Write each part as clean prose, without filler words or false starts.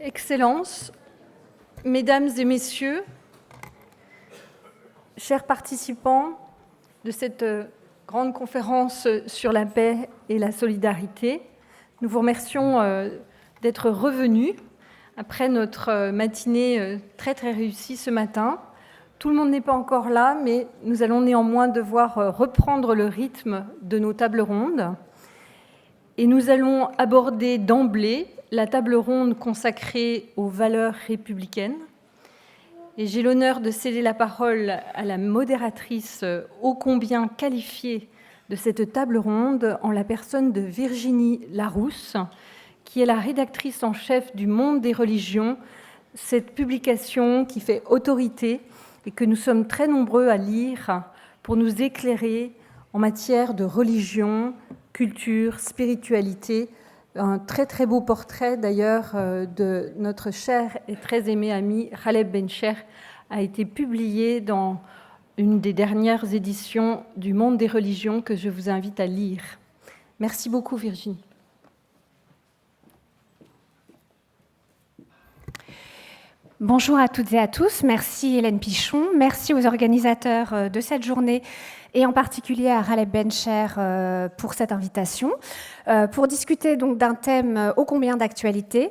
Excellences, Mesdames et Messieurs, chers participants de cette grande conférence sur la paix et la solidarité, nous vous remercions d'être revenus après notre matinée très réussie ce matin. Tout le monde n'est pas encore là, mais nous allons néanmoins devoir reprendre le rythme de nos tables rondes. Et nous allons aborder d'emblée la table ronde consacrée aux valeurs républicaines. Et j'ai l'honneur de céder la parole à la modératrice ô combien qualifiée de cette table ronde, en la personne de Virginie Larousse, qui est la rédactrice en chef du Monde des religions, cette publication qui fait autorité et que nous sommes très nombreux à lire pour nous éclairer en matière de religion, culture, spiritualité. Un très beau portrait d'ailleurs de notre cher et très aimé ami Khaled Bencher a été publié dans une des dernières éditions du Monde des religions que je vous invite à lire. Merci beaucoup Virginie. Bonjour à toutes et à tous, merci Hélène Pichon, merci aux organisateurs de cette journée et en particulier à Khaled Bencher pour cette invitation, pour discuter donc d'un thème ô combien d'actualité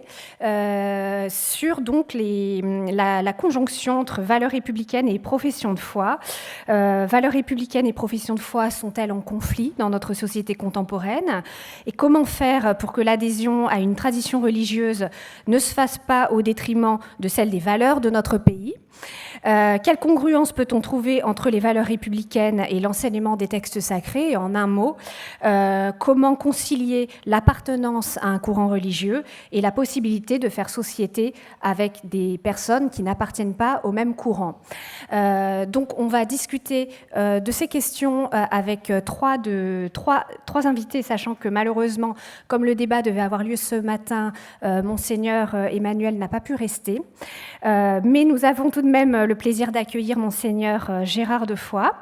sur donc la conjonction entre valeurs républicaines et profession de foi. Valeurs républicaines et profession de foi sont-elles en conflit dans notre société contemporaine? Et comment faire pour que l'adhésion à une tradition religieuse ne se fasse pas au détriment de celle des valeurs de notre pays? Quelle congruence peut-on trouver entre les valeurs républicaines et l'enseignement des textes sacrés? Et en un mot, comment concilier l'appartenance à un courant religieux et la possibilité de faire société avec des personnes qui n'appartiennent pas au même courant? Donc on va discuter de ces questions avec trois invités, sachant que malheureusement, comme le débat devait avoir lieu ce matin, Monseigneur Emmanuel n'a pas pu rester. Mais nous avons tout de même le plaisir d'accueillir Monseigneur Gérard de Foix,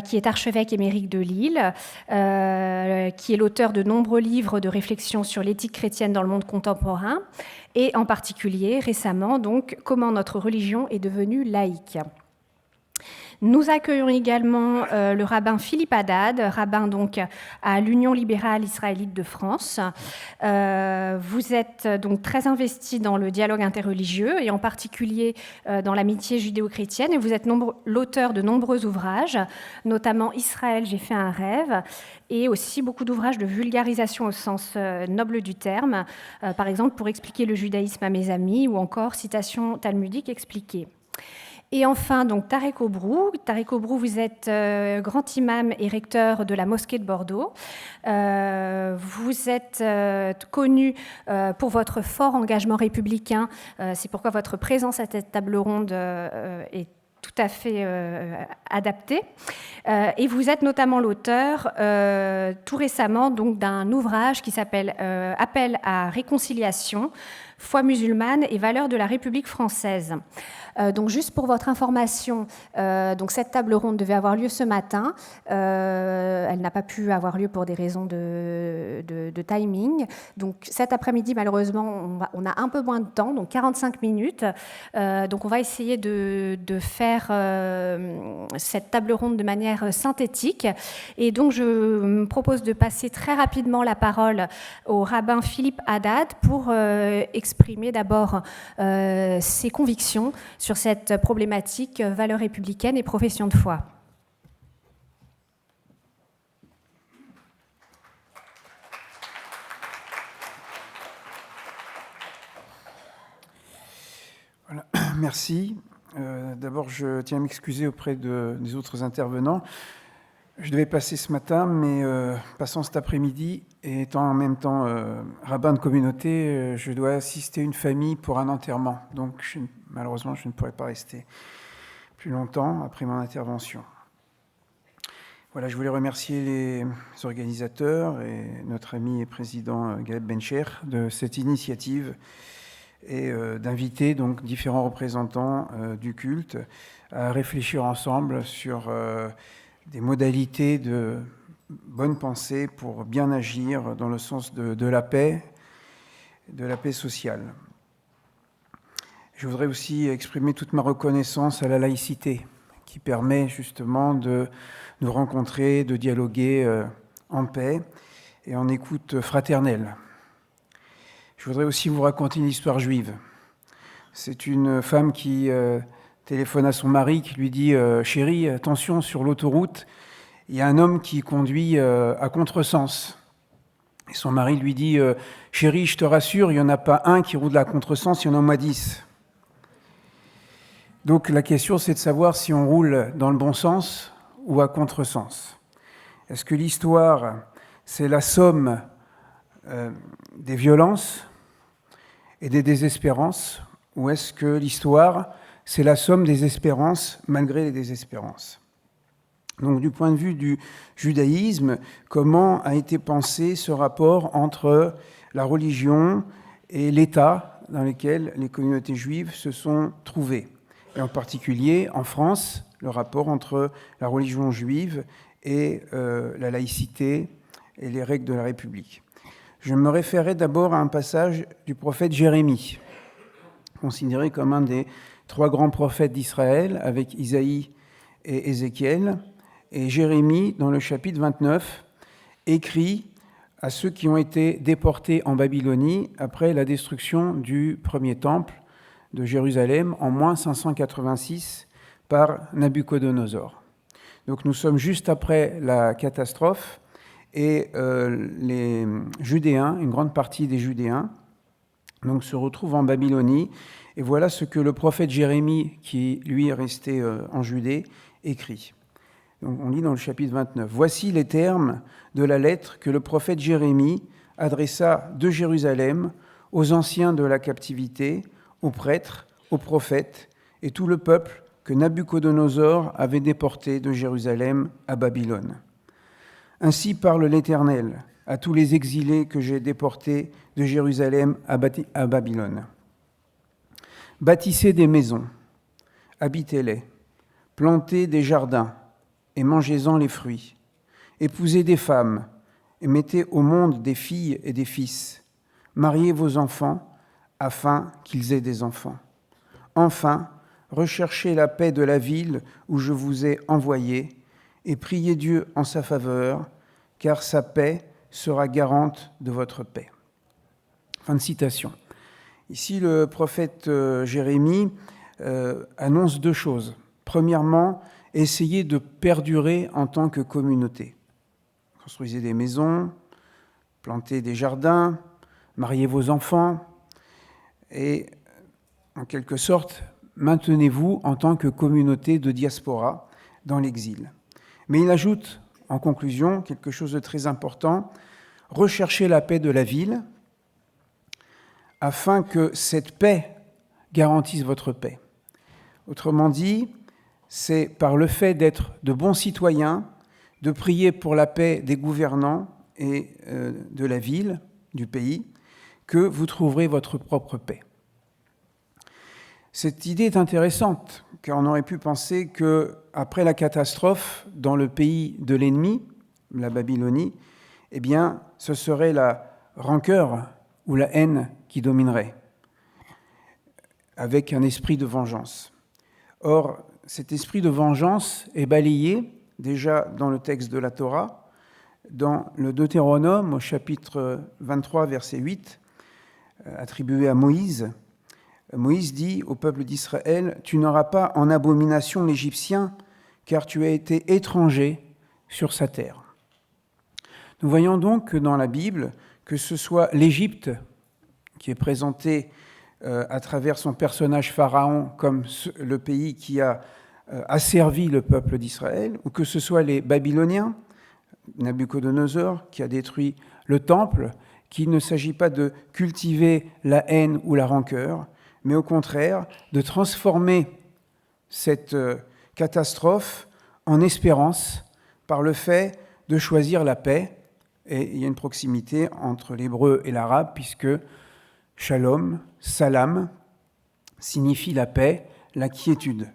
qui est archevêque émérite de Lille, qui est l'auteur de nombreux livres de réflexion sur l'éthique chrétienne dans le monde contemporain, et en particulier, récemment, donc, comment notre religion est devenue laïque. Nous accueillons également le rabbin Philippe Haddad, rabbin donc à l'Union libérale israélite de France. Vous êtes donc très investi dans le dialogue interreligieux et en particulier dans l'amitié judéo-chrétienne. Et vous êtes l'auteur de nombreux ouvrages, notamment Israël, j'ai fait un rêve, et aussi beaucoup d'ouvrages de vulgarisation au sens noble du terme, par exemple pour expliquer le judaïsme à mes amis ou encore citation talmudique expliquée. Et enfin, donc, Tarek Obrou. Tarek Obrou, vous êtes grand imam et recteur de la mosquée de Bordeaux. Vous êtes connu pour votre fort engagement républicain. C'est pourquoi votre présence à cette table ronde est tout à fait adaptée. Et vous êtes notamment l'auteur, tout récemment, donc, d'un ouvrage qui s'appelle « Appel à réconciliation, foi musulmane et valeurs de la République française ». Donc juste pour votre information, donc cette table ronde devait avoir lieu ce matin. Elle n'a pas pu avoir lieu pour des raisons de timing. Donc cet après-midi, malheureusement, on a un peu moins de temps, donc 45 minutes. Donc on va essayer de faire cette table ronde de manière synthétique. Et donc je me propose de passer très rapidement la parole au rabbin Philippe Haddad pour exprimer d'abord ses convictions sur cette problématique valeurs républicaines et profession de foi. Voilà. Merci. D'abord, je tiens à m'excuser auprès des autres intervenants. Je devais passer ce matin, mais passant cet après-midi, et étant en même temps rabbin de communauté, je dois assister une famille pour un enterrement. Donc, malheureusement, je ne pourrai pas rester plus longtemps après mon intervention. Voilà, je voulais remercier les organisateurs et notre ami et président Khaled Bencher de cette initiative et d'inviter donc différents représentants du culte à réfléchir ensemble sur des modalités de bonne pensée pour bien agir dans le sens de la paix sociale. Je voudrais aussi exprimer toute ma reconnaissance à la laïcité, qui permet justement de nous rencontrer, de dialoguer en paix et en écoute fraternelle. Je voudrais aussi vous raconter une histoire juive. C'est une femme qui téléphone à son mari, qui lui dit « Chérie, attention, sur l'autoroute, il y a un homme qui conduit à contresens. » Et son mari lui dit « Chérie, je te rassure, il n'y en a pas un qui roule à contresens, il y en a au moins 10. » Donc la question, c'est de savoir si on roule dans le bon sens ou à contresens. Est-ce que l'histoire, c'est la somme des violences et des désespérances, ou est-ce que l'histoire, c'est la somme des espérances malgré les désespérances? Donc du point de vue du judaïsme, comment a été pensé ce rapport entre la religion et l'État dans lequel les communautés juives se sont trouvées? Et en particulier, en France, le rapport entre la religion juive et la laïcité et les règles de la République. Je me référerai d'abord à un passage du prophète Jérémie, considéré comme un des 3 grands prophètes d'Israël, avec Isaïe et Ézéchiel. Et Jérémie, dans le chapitre 29, écrit à ceux qui ont été déportés en Babylonie après la destruction du premier temple de Jérusalem en moins 586 par Nabuchodonosor. Donc nous sommes juste après la catastrophe et les Judéens, une grande partie des Judéens, donc, se retrouvent en Babylonie. Et voilà ce que le prophète Jérémie, qui lui est resté en Judée, écrit. Donc, on lit dans le chapitre 29. « Voici les termes de la lettre que le prophète Jérémie adressa de Jérusalem aux anciens de la captivité, aux prêtres, aux prophètes et tout le peuple que Nabuchodonosor avait déporté de Jérusalem à Babylone. Ainsi parle l'Éternel à tous les exilés que j'ai déportés de Jérusalem à Babylone. Bâtissez des maisons, habitez-les, plantez des jardins et mangez-en les fruits. Épousez des femmes et mettez au monde des filles et des fils. Mariez vos enfants afin qu'ils aient des enfants. Enfin, recherchez la paix de la ville où je vous ai envoyé et priez Dieu en sa faveur, car sa paix sera garante de votre paix. » Fin de citation. Ici, le prophète Jérémie annonce 2 choses. Premièrement, essayez de perdurer en tant que communauté. Construisez des maisons, plantez des jardins, mariez vos enfants et, en quelque sorte, maintenez-vous en tant que communauté de diaspora dans l'exil. Mais il ajoute, en conclusion, quelque chose de très important, recherchez la paix de la ville afin que cette paix garantisse votre paix. Autrement dit, c'est par le fait d'être de bons citoyens, de prier pour la paix des gouvernants et de la ville, du pays, que vous trouverez votre propre paix. Cette idée est intéressante, car on aurait pu penser qu'après la catastrophe dans le pays de l'ennemi, la Babylonie, eh bien, ce serait la rancœur ou la haine qui dominerait, avec un esprit de vengeance. Or, cet esprit de vengeance est balayé déjà dans le texte de la Torah, dans le Deutéronome, au chapitre 23, verset 8, attribué à Moïse. Moïse dit au peuple d'Israël « Tu n'auras pas en abomination l'Égyptien, car tu as été étranger sur sa terre. » Nous voyons donc que dans la Bible, que ce soit l'Égypte, qui est présentée à travers son personnage Pharaon comme le pays qui a asservi le peuple d'Israël, ou que ce soit les Babyloniens, Nabuchodonosor, qui a détruit le temple, qu'il ne s'agit pas de cultiver la haine ou la rancœur, mais au contraire de transformer cette catastrophe en espérance par le fait de choisir la paix. Et il y a une proximité entre l'hébreu et l'arabe, puisque shalom, salam, signifie la paix, la quiétude.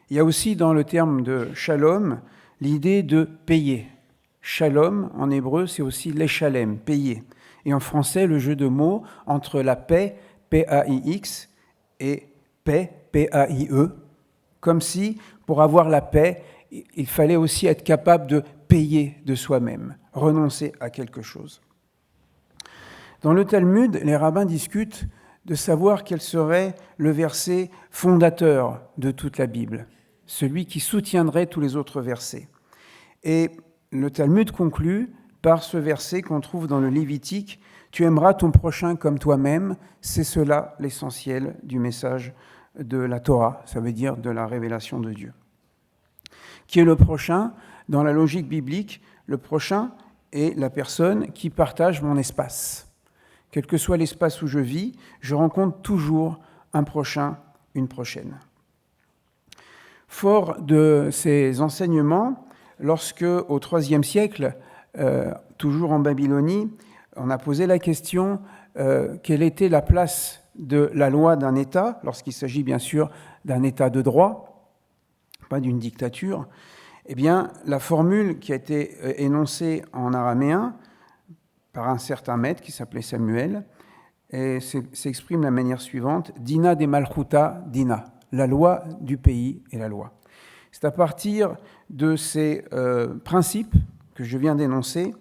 Il y a aussi dans le terme de shalom l'idée de payer. Shalom, en hébreu, c'est aussi l'échalem, payer. Et en français, le jeu de mots entre la paix, P-A-I-X, et paix, P-A-I-E, comme si, pour avoir la paix, il fallait aussi être capable de payer de soi-même, renoncer à quelque chose. Dans le Talmud, les rabbins discutent de savoir quel serait le verset fondateur de toute la Bible, celui qui soutiendrait tous les autres versets. Et le Talmud conclut par ce verset qu'on trouve dans le Lévitique, « Tu aimeras ton prochain comme toi-même », c'est cela l'essentiel du message de la Torah, ça veut dire de la révélation de Dieu. Qui est le prochain? Dans la logique biblique, le prochain est la personne qui partage mon espace. Quel que soit l'espace où je vis, je rencontre toujours un prochain, une prochaine. Fort de ces enseignements, lorsque, au IIIe siècle, toujours en Babylonie, on a posé la question quelle était la place de la loi d'un État, lorsqu'il s'agit bien sûr d'un État de droit, pas d'une dictature, eh bien, la formule qui a été énoncée en araméen par un certain maître qui s'appelait Samuel s'exprime de la manière suivante, « Dina de Malchuta Dina », la loi du pays et la loi. C'est à partir de ces principes que je viens d'énoncer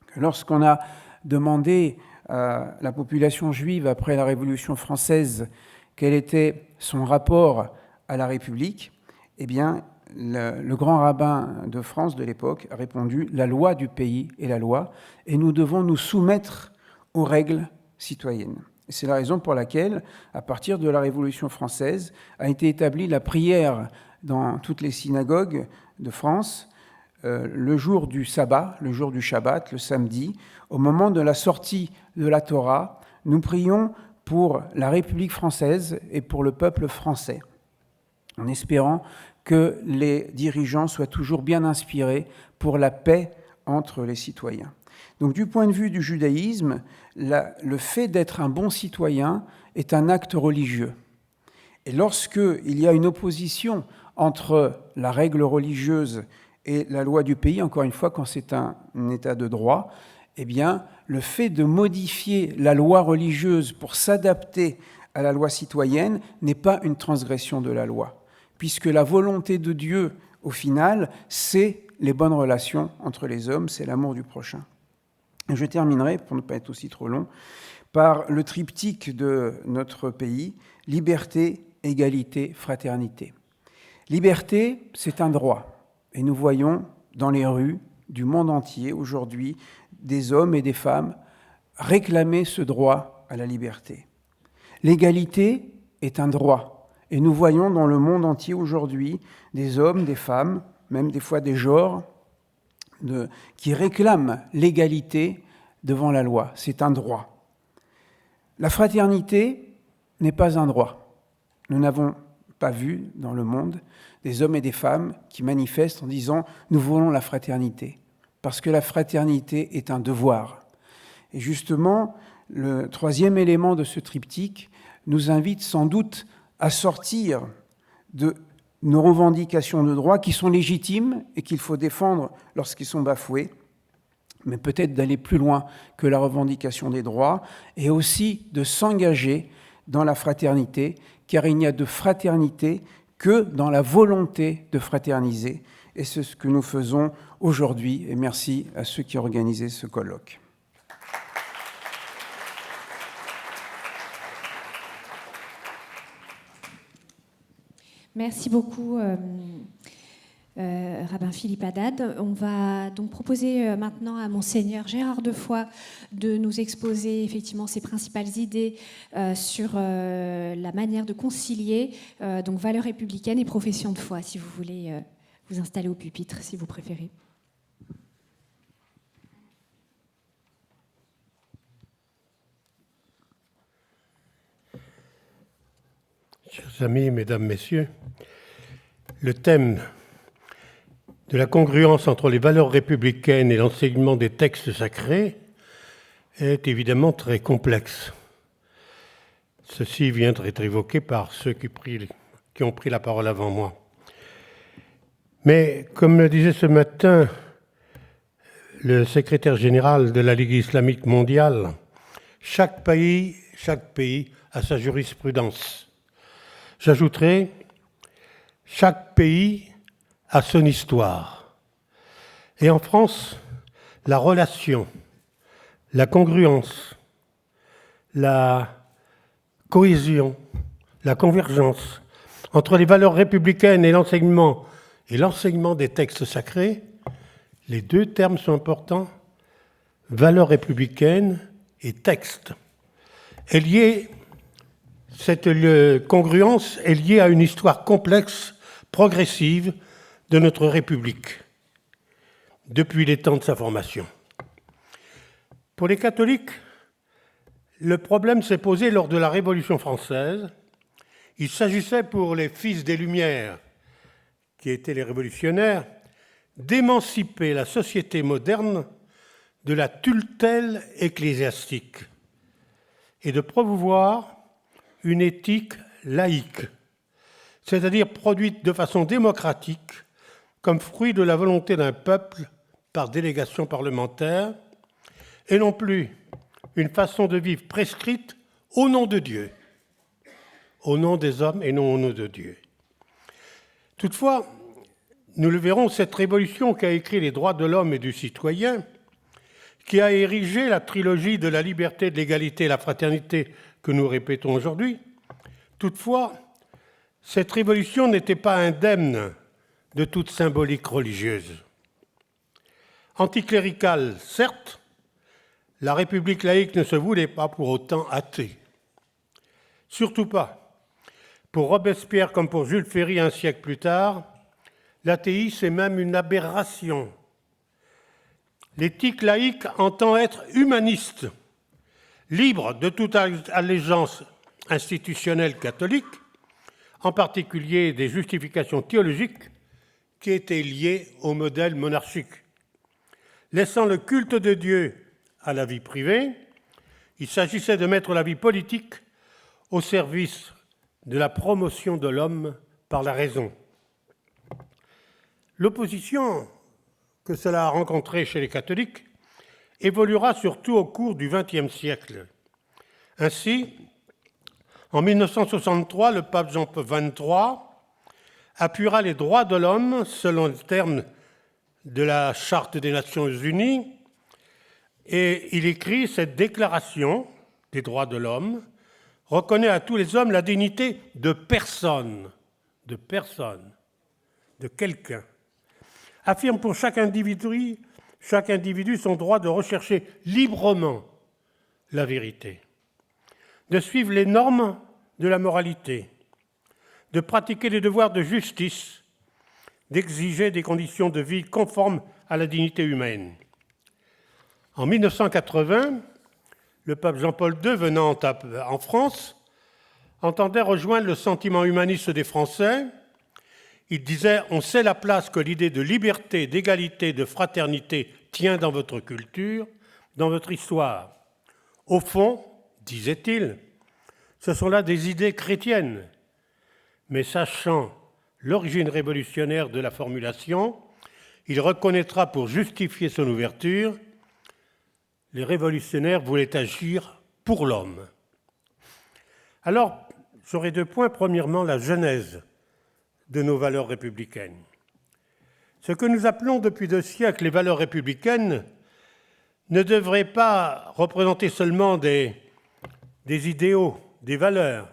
que lorsqu'on a demandé à la population juive après la Révolution française quel était son rapport à la République, eh bien, le grand rabbin de France de l'époque a répondu « la loi du pays est la loi, et nous devons nous soumettre aux règles citoyennes ». C'est la raison pour laquelle, à partir de la Révolution française, a été établie la prière dans toutes les synagogues de France, le jour du sabbat, le jour du Shabbat, le samedi, au moment de la sortie de la Torah, nous prions pour la République française et pour le peuple français, en espérant que les dirigeants soient toujours bien inspirés pour la paix entre les citoyens. Donc du point de vue du judaïsme, le fait d'être un bon citoyen est un acte religieux. Et lorsqu'il y a une opposition entre la règle religieuse et la loi du pays, encore une fois, quand c'est un état de droit, eh bien, le fait de modifier la loi religieuse pour s'adapter à la loi citoyenne n'est pas une transgression de la loi, puisque la volonté de Dieu, au final, c'est les bonnes relations entre les hommes, c'est l'amour du prochain. Et je terminerai, pour ne pas être aussi trop long, par le triptyque de notre pays, liberté, égalité, fraternité. Liberté, c'est un droit. Et nous voyons dans les rues du monde entier aujourd'hui des hommes et des femmes réclamer ce droit à la liberté. L'égalité est un droit. Et nous voyons dans le monde entier aujourd'hui des hommes, des femmes, même des fois des genres, qui réclament l'égalité devant la loi. C'est un droit. La fraternité n'est pas un droit. Nous n'avons pas vu dans le monde des hommes et des femmes qui manifestent en disant « nous voulons la fraternité », parce que la fraternité est un devoir. Et justement, le troisième élément de ce triptyque nous invite sans doute à sortir de nos revendications de droit qui sont légitimes et qu'il faut défendre lorsqu'ils sont bafoués, mais peut-être d'aller plus loin que la revendication des droits et aussi de s'engager dans la fraternité, car il n'y a de fraternité que dans la volonté de fraterniser. Et c'est ce que nous faisons aujourd'hui. Et merci à ceux qui ont organisé ce colloque. Merci beaucoup, Rabbin Philippe Haddad. On va donc proposer maintenant à Monseigneur Gérard Defoy de nous exposer effectivement ses principales idées sur la manière de concilier donc valeurs républicaines et profession de foi, si vous voulez vous installer au pupitre, si vous préférez. Chers amis, mesdames, messieurs, le thème de la congruence entre les valeurs républicaines et l'enseignement des textes sacrés est évidemment très complexe. Ceci vient d'être évoqué par ceux qui ont pris la parole avant moi. Mais comme le disait ce matin le secrétaire général de la Ligue islamique mondiale, chaque pays a sa jurisprudence. J'ajouterai, chaque pays a son histoire. Et en France, la relation, la congruence, la cohésion, la convergence entre les valeurs républicaines et l'enseignement des textes sacrés, les deux termes sont importants, valeurs républicaines et textes. Cette congruence est liée à une histoire complexe, progressive de notre République, depuis les temps de sa formation. Pour les catholiques, le problème s'est posé lors de la Révolution française. Il s'agissait pour les fils des Lumières, qui étaient les révolutionnaires, d'émanciper la société moderne de la tutelle ecclésiastique et de promouvoir une éthique laïque, c'est-à-dire produite de façon démocratique, comme fruit de la volonté d'un peuple par délégation parlementaire, et non plus une façon de vivre prescrite au nom de Dieu, au nom des hommes et non au nom de Dieu. Toutefois, nous le verrons, cette révolution qui a écrit les droits de l'homme et du citoyen, qui a érigé la trilogie de la liberté, de l'égalité et la fraternité que nous répétons aujourd'hui, toutefois, cette révolution n'était pas indemne de toute symbolique religieuse. Anticléricale, certes, la République laïque ne se voulait pas pour autant athée. Surtout pas. Pour Robespierre comme pour Jules Ferry un siècle plus tard, l'athéisme est même une aberration. L'éthique laïque entend être humaniste, libre de toute allégeance institutionnelle catholique, en particulier des justifications théologiques qui étaient liées au modèle monarchique. Laissant le culte de Dieu à la vie privée, il s'agissait de mettre la vie politique au service de la promotion de l'homme par la raison. L'opposition que cela a rencontrée chez les catholiques évoluera surtout au cours du XXe siècle. Ainsi, en 1963, le pape Jean-Paul XXIII appuiera les droits de l'homme selon les termes de la Charte des Nations Unies, et il écrit cette déclaration des droits de l'homme reconnaît à tous les hommes la dignité de personne, de quelqu'un, affirme pour chaque individu son droit de rechercher librement la vérité, de suivre les normes de la moralité, de pratiquer les devoirs de justice, d'exiger des conditions de vie conformes à la dignité humaine. En 1980, le pape Jean-Paul II, venant en France, entendait rejoindre le sentiment humaniste des Français. Il disait « On sait la place que l'idée de liberté, d'égalité, de fraternité tient dans votre culture, dans votre histoire. Au fond, disait-il, ce sont là des idées chrétiennes. Mais sachant l'origine révolutionnaire de la formulation, il reconnaîtra pour justifier son ouverture, les révolutionnaires voulaient agir pour l'homme. » Alors, j'aurai deux points. Premièrement, la genèse de nos valeurs républicaines. Ce que nous appelons depuis 2 siècles les valeurs républicaines ne devrait pas représenter seulement des idéaux, des valeurs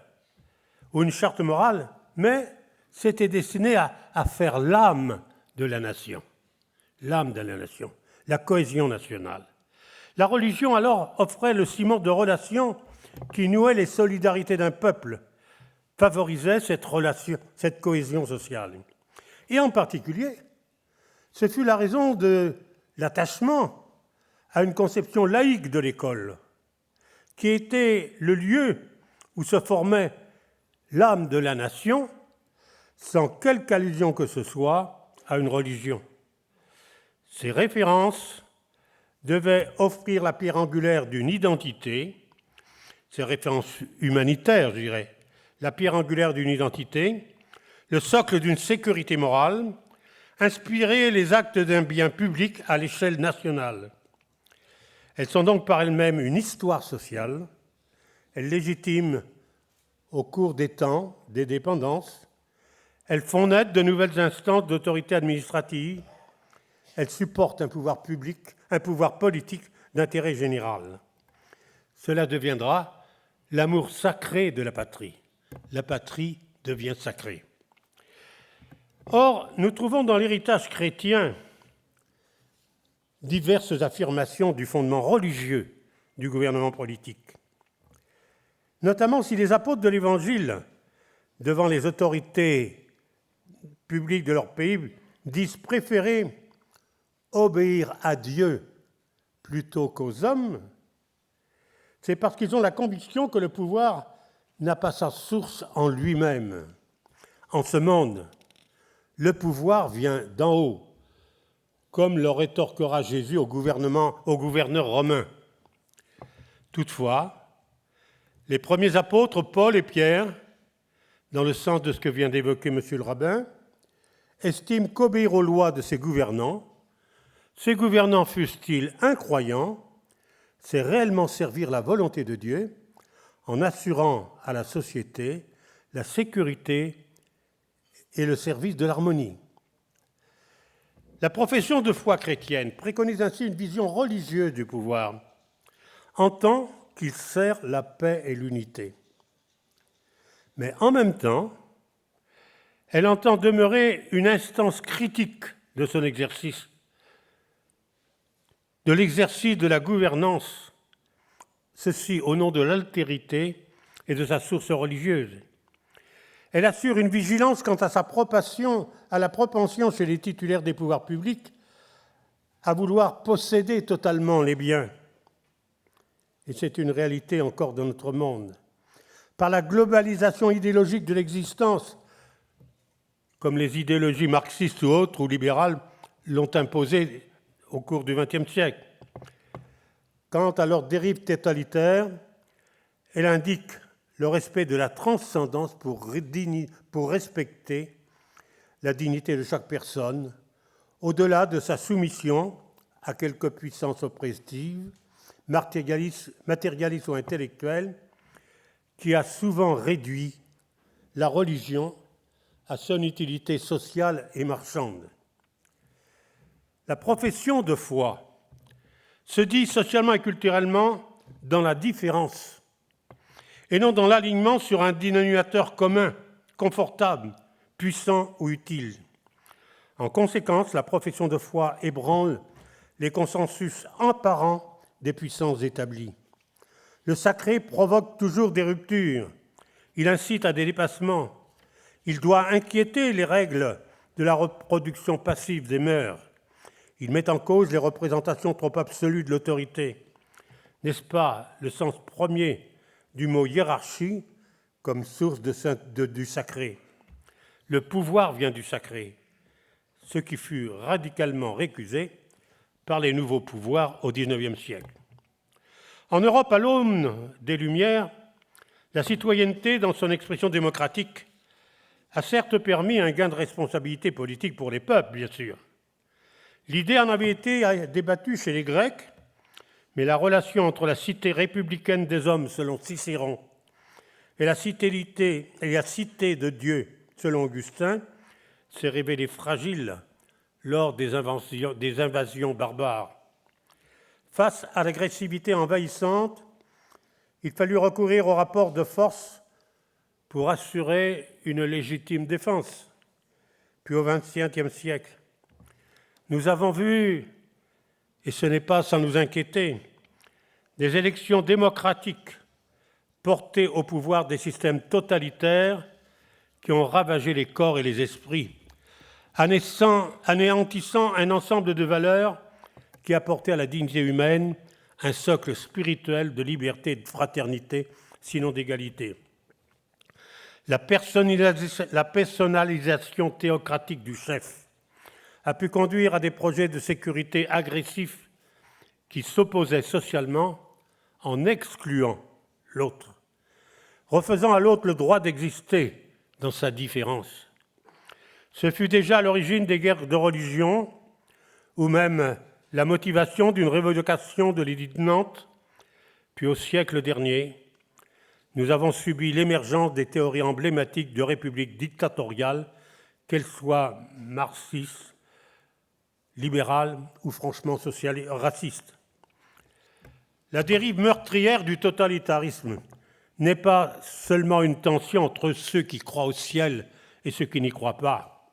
ou une charte morale, mais c'était destiné à faire l'âme de la nation, la cohésion nationale. La religion, alors, offrait le ciment de relations qui nouait les solidarités d'un peuple, favorisait cette cohésion sociale. Et en particulier, ce fut la raison de l'attachement à une conception laïque de l'école, qui était le lieu où se formait l'âme de la nation, sans quelque allusion que ce soit à une religion. Ces références devaient offrir la pierre angulaire d'une identité, ces références humanitaires, je dirais, la pierre angulaire d'une identité, le socle d'une sécurité morale, inspirer les actes d'un bien public à l'échelle nationale. Elles sont donc par elles-mêmes une histoire sociale, elles légitiment au cours des temps, des dépendances. Elles font naître de nouvelles instances d'autorité administrative. Elles supportent un pouvoir public, un pouvoir politique d'intérêt général. Cela deviendra l'amour sacré de la patrie. La patrie devient sacrée. Or, nous trouvons dans l'héritage chrétien diverses affirmations du fondement religieux du gouvernement politique. Notamment si les apôtres de l'Évangile, devant les autorités publiques de leur pays, disent préférer obéir à Dieu plutôt qu'aux hommes, c'est parce qu'ils ont la conviction que le pouvoir n'a pas sa source en lui-même. En ce monde, le pouvoir vient d'en haut, comme le rétorquera Jésus au gouverneur romain. Toutefois, les premiers apôtres, Paul et Pierre, dans le sens de ce que vient d'évoquer M. le rabbin, estiment qu'obéir aux lois de ces gouvernants fussent-ils incroyants, c'est réellement servir la volonté de Dieu en assurant à la société la sécurité et le service de l'harmonie. La profession de foi chrétienne préconise ainsi une vision religieuse du pouvoir, en tant qu'il sert la paix et l'unité. Mais en même temps, elle entend demeurer une instance critique de son exercice, de l'exercice de la gouvernance, ceci au nom de l'altérité et de sa source religieuse. Elle assure une vigilance quant à la propension chez les titulaires des pouvoirs publics à vouloir posséder totalement les biens. Et c'est une réalité encore dans notre monde. Par la globalisation idéologique de l'existence, comme les idéologies marxistes ou autres ou libérales l'ont imposé au cours du XXe siècle. Quant à leur dérive totalitaire, elle indique le respect de la transcendance pour respecter la dignité de chaque personne, au-delà de sa soumission à quelque puissance oppressive, matérialiste ou intellectuelle, qui a souvent réduit la religion à son utilité sociale et marchande. La profession de foi se dit socialement et culturellement dans la différence et non dans l'alignement sur un dénominateur commun, confortable, puissant ou utile. En conséquence, la profession de foi ébranle les consensus apparents des puissances établies. Le sacré provoque toujours des ruptures, il incite à des dépassements, il doit inquiéter les règles de la reproduction passive des mœurs, il met en cause les représentations trop absolues de l'autorité. N'est-ce pas le sens premier du mot hiérarchie comme source du sacré? Le pouvoir vient du sacré, ce qui fut radicalement récusé par les nouveaux pouvoirs au XIXe siècle. En Europe, à l'aune des Lumières, la citoyenneté, dans son expression démocratique, a certes permis un gain de responsabilité politique pour les peuples, bien sûr. L'idée en avait été débattue chez les Grecs, mais la relation entre la cité républicaine des hommes, selon Cicéron, et la cité de Dieu, selon Augustin, s'est révélée fragile lors des invasions barbares. Face à l'agressivité envahissante, il fallut recourir au rapport de force pour assurer une légitime défense. Puis au XXe siècle, nous avons vu, et ce n'est pas sans nous inquiéter, des élections démocratiques portées au pouvoir des systèmes totalitaires qui ont ravagé les corps et les esprits, anéantissant un ensemble de valeurs qui apportaient à la dignité humaine un socle spirituel de liberté et de fraternité, sinon d'égalité. La personnalisation théocratique du chef a pu conduire à des projets de sécurité agressifs qui s'opposaient socialement en excluant l'autre, refaisant à l'autre le droit d'exister dans sa différence. Ce fut déjà à l'origine des guerres de religion, ou même la motivation d'une révocation de l'édit de Nantes, puis au siècle dernier, nous avons subi l'émergence des théories emblématiques de républiques dictatoriales, qu'elles soient marxistes, libérales ou franchement racistes. La dérive meurtrière du totalitarisme n'est pas seulement une tension entre ceux qui croient au ciel et ceux qui n'y croient pas.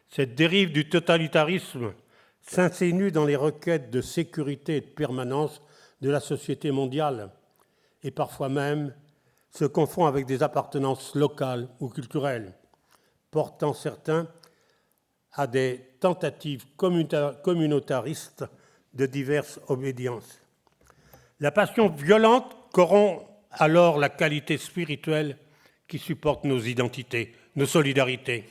Cette dérive du totalitarisme s'insinue dans les requêtes de sécurité et de permanence de la société mondiale et parfois même se confond avec des appartenances locales ou culturelles, portant certains à des tentatives communautaristes de diverses obédiences. La passion violente corrompt alors la qualité spirituelle qui supporte nos identités, nos solidarités.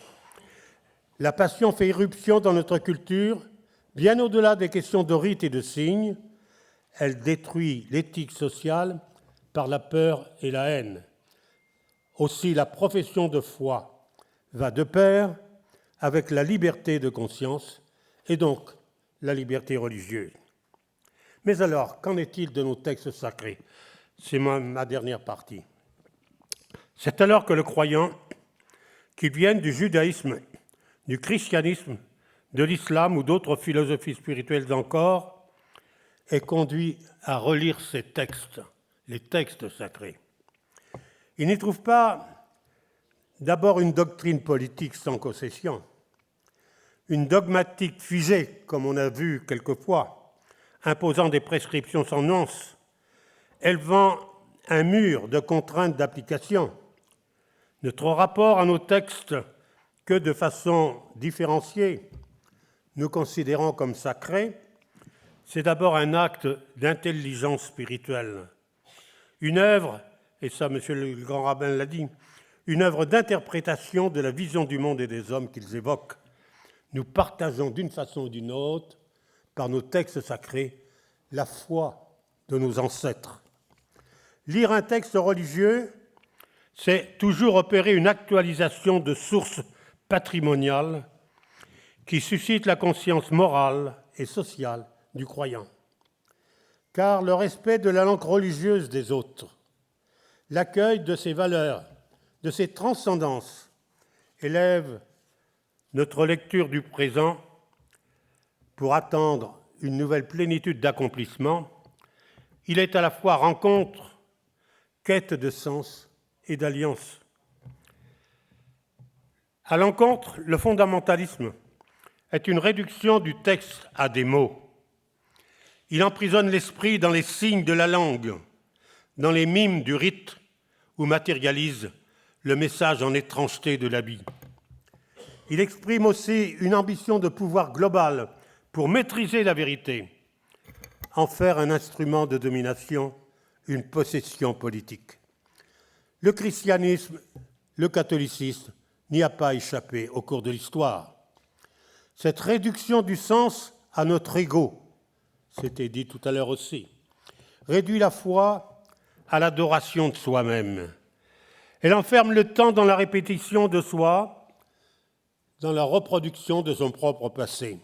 La passion fait irruption dans notre culture, bien au-delà des questions de rites et de signes. Elle détruit l'éthique sociale par la peur et la haine. Aussi, la profession de foi va de pair avec la liberté de conscience et donc la liberté religieuse. Mais alors, qu'en est-il de nos textes sacrés? C'est ma dernière partie. C'est alors que le croyant, qu'il vienne du judaïsme, du christianisme, de l'islam ou d'autres philosophies spirituelles encore, est conduit à relire ces textes, les textes sacrés. Il n'y trouve pas d'abord une doctrine politique sans concession, une dogmatique figée, comme on a vu quelquefois, imposant des prescriptions sans nuance, élevant un mur de contraintes d'application. Notre rapport à nos textes, que de façon différenciée, nous considérons comme sacrés, c'est d'abord un acte d'intelligence spirituelle, une œuvre, et ça, monsieur le grand rabbin l'a dit, une œuvre d'interprétation de la vision du monde et des hommes qu'ils évoquent. Nous partageons d'une façon ou d'une autre, par nos textes sacrés, la foi de nos ancêtres. Lire un texte religieux, c'est toujours opérer une actualisation de sources patrimoniales qui suscitent la conscience morale et sociale du croyant. Car le respect de la langue religieuse des autres, l'accueil de ses valeurs, de ses transcendances, élève notre lecture du présent pour attendre une nouvelle plénitude d'accomplissement. Il est à la fois rencontre, quête de sens et d'alliance. À l'encontre, le fondamentalisme est une réduction du texte à des mots. Il emprisonne l'esprit dans les signes de la langue, dans les mimes du rite, ou matérialise le message en étrangeté de l'habit. Il exprime aussi une ambition de pouvoir global pour maîtriser la vérité, en faire un instrument de domination, une possession politique. Le christianisme, le catholicisme n'y a pas échappé au cours de l'histoire. Cette réduction du sens à notre ego, c'était dit tout à l'heure aussi, réduit la foi à l'adoration de soi-même. Elle enferme le temps dans la répétition de soi, dans la reproduction de son propre passé.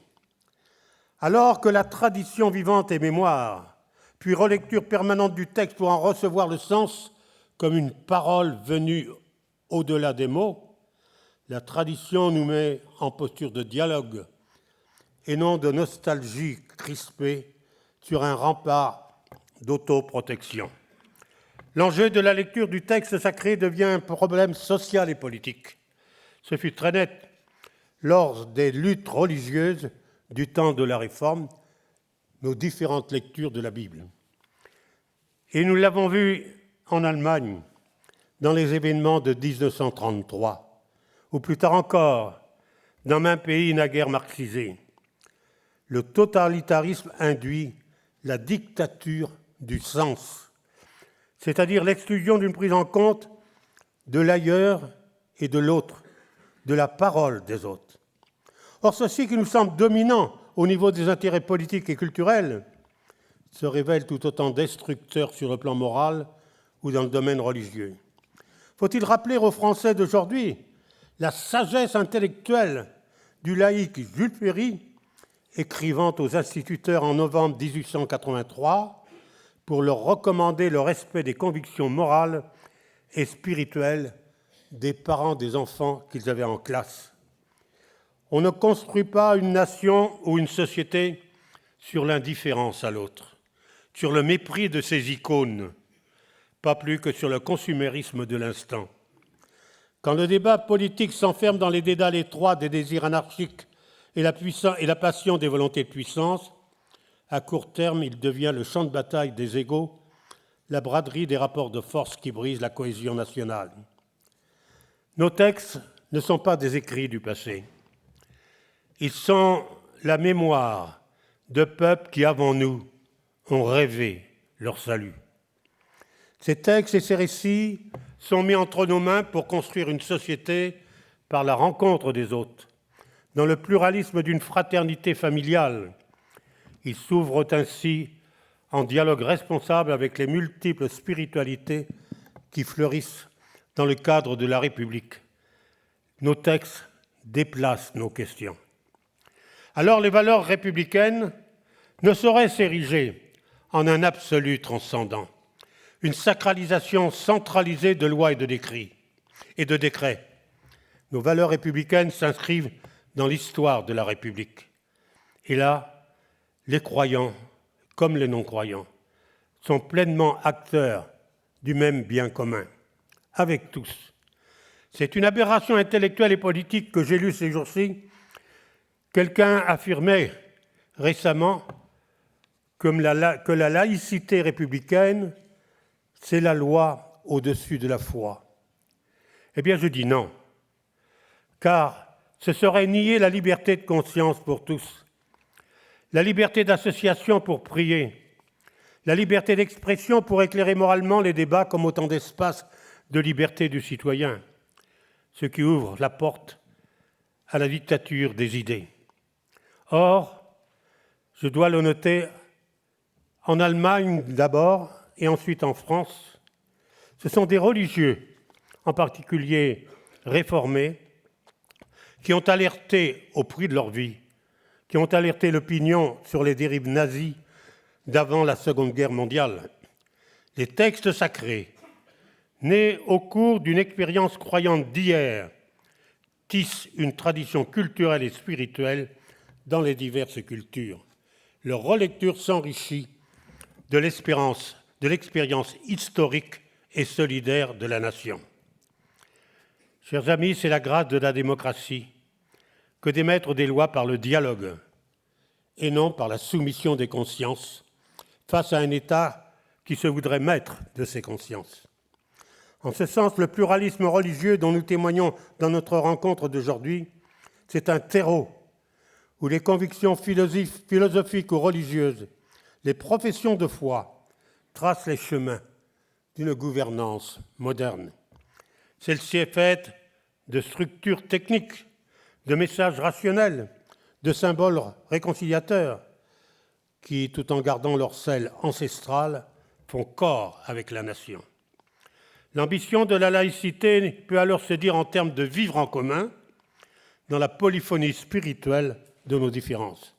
Alors que la tradition vivante et mémoire, puis relecture permanente du texte pour en recevoir le sens comme une parole venue au-delà des mots, la tradition nous met en posture de dialogue et non de nostalgie crispée sur un rempart d'autoprotection. L'enjeu de la lecture du texte sacré devient un problème social et politique. Ce fut très net lors des luttes religieuses du temps de la Réforme, nos différentes lectures de la Bible. Et nous l'avons vu en Allemagne, dans les événements de 1933, ou plus tard encore, dans un pays naguère marxisé. Le totalitarisme induit la dictature du sens, c'est-à-dire l'exclusion d'une prise en compte de l'ailleurs et de l'autre, de la parole des autres. Or, ceci qui nous semble dominant au niveau des intérêts politiques et culturels se révèle tout autant destructeur sur le plan moral ou dans le domaine religieux. Faut-il rappeler aux Français d'aujourd'hui la sagesse intellectuelle du laïc Jules Ferry, écrivant aux instituteurs en novembre 1883 pour leur recommander le respect des convictions morales et spirituelle des parents des enfants qu'ils avaient en classe. On ne construit pas une nation ou une société sur l'indifférence à l'autre, sur le mépris de ses icônes, pas plus que sur le consumérisme de l'instant. Quand le débat politique s'enferme dans les dédales étroits des désirs anarchiques et la passion des volontés de puissance, à court terme, il devient le champ de bataille des égos, la braderie des rapports de force qui brisent la cohésion nationale. Nos textes ne sont pas des écrits du passé. Ils sont la mémoire de peuples qui, avant nous, ont rêvé leur salut. Ces textes et ces récits sont mis entre nos mains pour construire une société par la rencontre des autres, dans le pluralisme d'une fraternité familiale. Ils s'ouvrent ainsi en dialogue responsable avec les multiples spiritualités qui fleurissent dans le cadre de la République. Nos textes déplacent nos questions. Alors les valeurs républicaines ne sauraient s'ériger en un absolu transcendant, une sacralisation centralisée de lois et de décrets. Nos valeurs républicaines s'inscrivent dans l'histoire de la République. Et là, les croyants, comme les non-croyants, sont pleinement acteurs du même bien commun, avec tous. C'est une aberration intellectuelle et politique que j'ai lue ces jours-ci. Quelqu'un affirmait récemment que la laïcité républicaine, c'est la loi au-dessus de la foi. Eh bien, je dis non, car ce serait nier la liberté de conscience pour tous, la liberté d'association pour prier, la liberté d'expression pour éclairer moralement les débats comme autant d'espaces de liberté du citoyen, ce qui ouvre la porte à la dictature des idées. Or, je dois le noter, en Allemagne d'abord et ensuite en France, ce sont des religieux, en particulier réformés, qui ont alerté au prix de leur vie, qui ont alerté l'opinion sur les dérives nazies d'avant la Seconde Guerre mondiale. Les textes sacrés, nés au cours d'une expérience croyante d'hier, tissent une tradition culturelle et spirituelle dans les diverses cultures. Leur relecture s'enrichit de l'expérience historique et solidaire de la nation. Chers amis, c'est la grâce de la démocratie que d'émettre des lois par le dialogue et non par la soumission des consciences face à un État qui se voudrait maître de ses consciences. En ce sens, le pluralisme religieux dont nous témoignons dans notre rencontre d'aujourd'hui, c'est un terreau où les convictions philosophiques ou religieuses, les professions de foi tracent les chemins d'une gouvernance moderne. Celle-ci est faite de structures techniques, de messages rationnels, de symboles réconciliateurs qui, tout en gardant leur sel ancestral, font corps avec la nation. L'ambition de la laïcité peut alors se dire en termes de vivre en commun dans la polyphonie spirituelle de nos différences.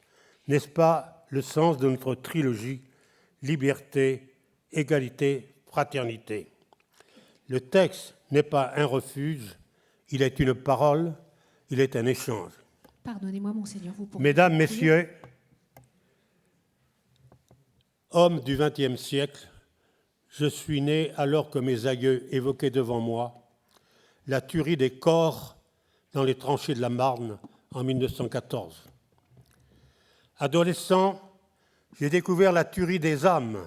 N'est-ce pas le sens de notre trilogie liberté, égalité, fraternité? Le texte n'est pas un refuge, il est une parole, il est un échange. Pardonnez-moi, Monseigneur, vous pourriez... Mesdames, Messieurs, hommes du XXe siècle, je suis né alors que mes aïeux évoquaient devant moi la tuerie des corps dans les tranchées de la Marne en 1914. Adolescent, j'ai découvert la tuerie des âmes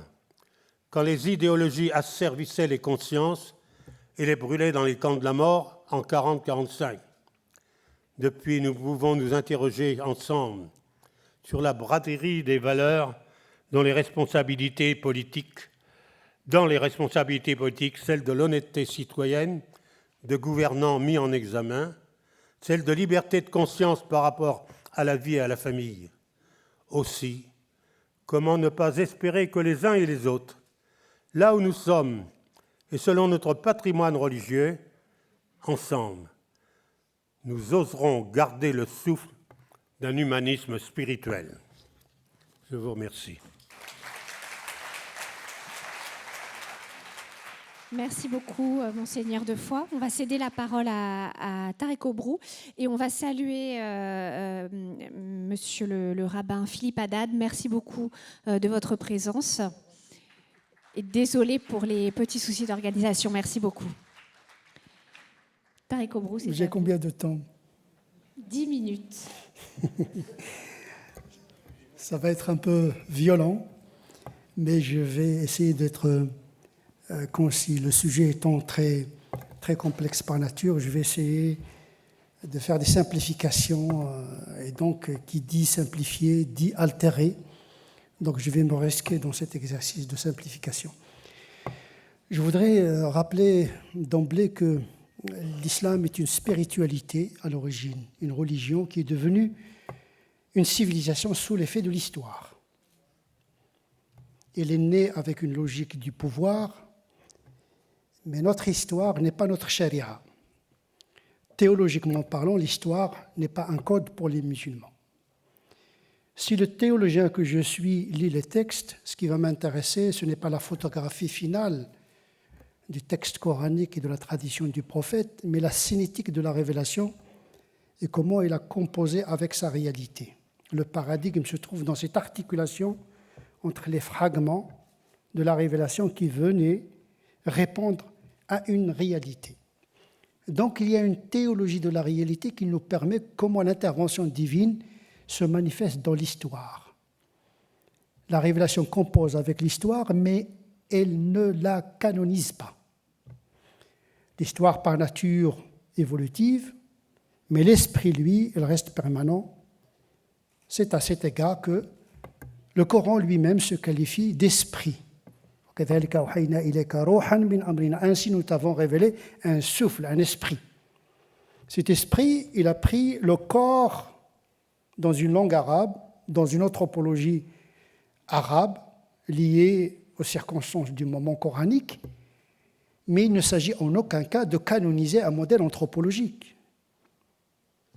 quand les idéologies asservissaient les consciences et les brûlaient dans les camps de la mort en 40-45. Depuis, nous pouvons nous interroger ensemble sur la braderie des valeurs dans les responsabilités politiques, celle de l'honnêteté citoyenne, de gouvernants mis en examen, celle de liberté de conscience par rapport à la vie et à la famille. Aussi, comment ne pas espérer que les uns et les autres, là où nous sommes et selon notre patrimoine religieux, ensemble, nous oserons garder le souffle d'un humanisme spirituel. Je vous remercie. Merci beaucoup, Monseigneur Defoy. On va céder la parole à Tarek Obrou et on va saluer Monsieur le rabbin Philippe Haddad. Merci beaucoup de votre présence. Et désolé pour les petits soucis d'organisation. Merci beaucoup. Tarek Obrou, c'est J'ai combien de temps? 10 minutes. Ça va être un peu violent, mais je vais essayer d'être concis. Le sujet étant très, très complexe par nature, je vais essayer de faire des simplifications. Et donc, qui dit simplifier, dit altérer. Donc, je vais me risquer dans cet exercice de simplification. Je voudrais rappeler d'emblée que l'islam est une spiritualité à l'origine, une religion qui est devenue une civilisation sous l'effet de l'histoire. Elle est née avec une logique du pouvoir, mais notre histoire n'est pas notre charia. Théologiquement parlant, l'histoire n'est pas un code pour les musulmans. Si le théologien que je suis lit les textes, ce qui va m'intéresser, ce n'est pas la photographie finale du texte coranique et de la tradition du prophète, mais la cinétique de la révélation et comment il a composé avec sa réalité. Le paradigme se trouve dans cette articulation entre les fragments de la révélation qui venaient répondre à une réalité. Donc il y a une théologie de la réalité qui nous permet comment l'intervention divine se manifeste dans l'histoire. La révélation compose avec l'histoire, mais elle ne la canonise pas. L'histoire par nature évolutive, mais l'esprit, lui, il reste permanent. C'est à cet égard que le Coran lui-même se qualifie d'esprit. Ainsi, nous t'avons révélé un souffle, un esprit. Cet esprit, il a pris le corps dans une langue arabe, dans une anthropologie arabe, liée aux circonstances du moment coranique, mais il ne s'agit en aucun cas de canoniser un modèle anthropologique.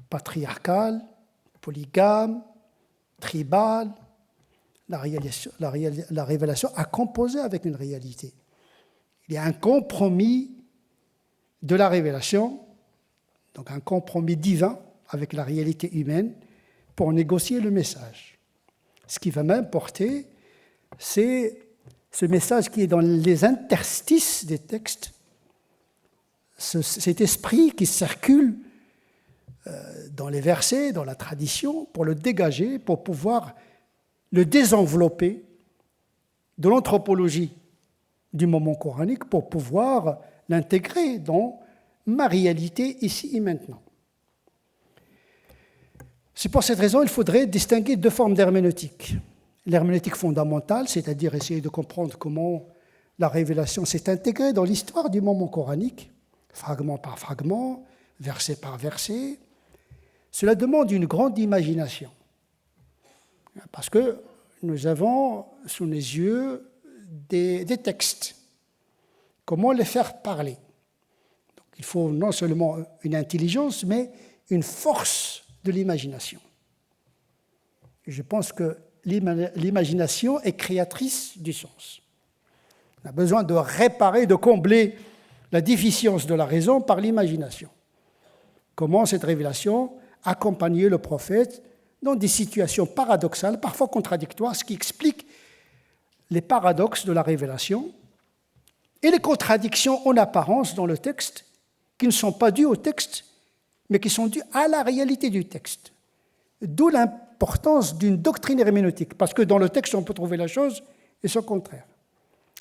Patriarcal, polygame, tribal, la révélation a composé avec une réalité. Il y a un compromis de la révélation, donc un compromis divin avec la réalité humaine pour négocier le message. Ce qui va m'importer, c'est ce message qui est dans les interstices des textes, cet esprit qui circule dans les versets, dans la tradition, pour le dégager, pour pouvoir le désenvelopper de l'anthropologie du moment coranique, pour pouvoir l'intégrer dans ma réalité ici et maintenant. C'est pour cette raison qu'il faudrait distinguer deux formes d'herméneutique. L'herméneutique fondamentale, c'est-à-dire essayer de comprendre comment la révélation s'est intégrée dans l'histoire du moment coranique, fragment par fragment, verset par verset. Cela demande une grande imagination, parce que nous avons sous les yeux des textes. Comment les faire parler? Donc, il faut non seulement une intelligence, mais une force de l'imagination. Je pense que l'imagination est créatrice du sens. On a besoin de réparer, de combler la déficience de la raison par l'imagination. Comment cette révélation accompagnait le prophète dans des situations paradoxales, parfois contradictoires, ce qui explique les paradoxes de la révélation et les contradictions en apparence dans le texte, qui ne sont pas dues au texte, mais qui sont dues à la réalité du texte. D'où l'importance d'une doctrine herméneutique, parce que dans le texte, on peut trouver la chose et son contraire.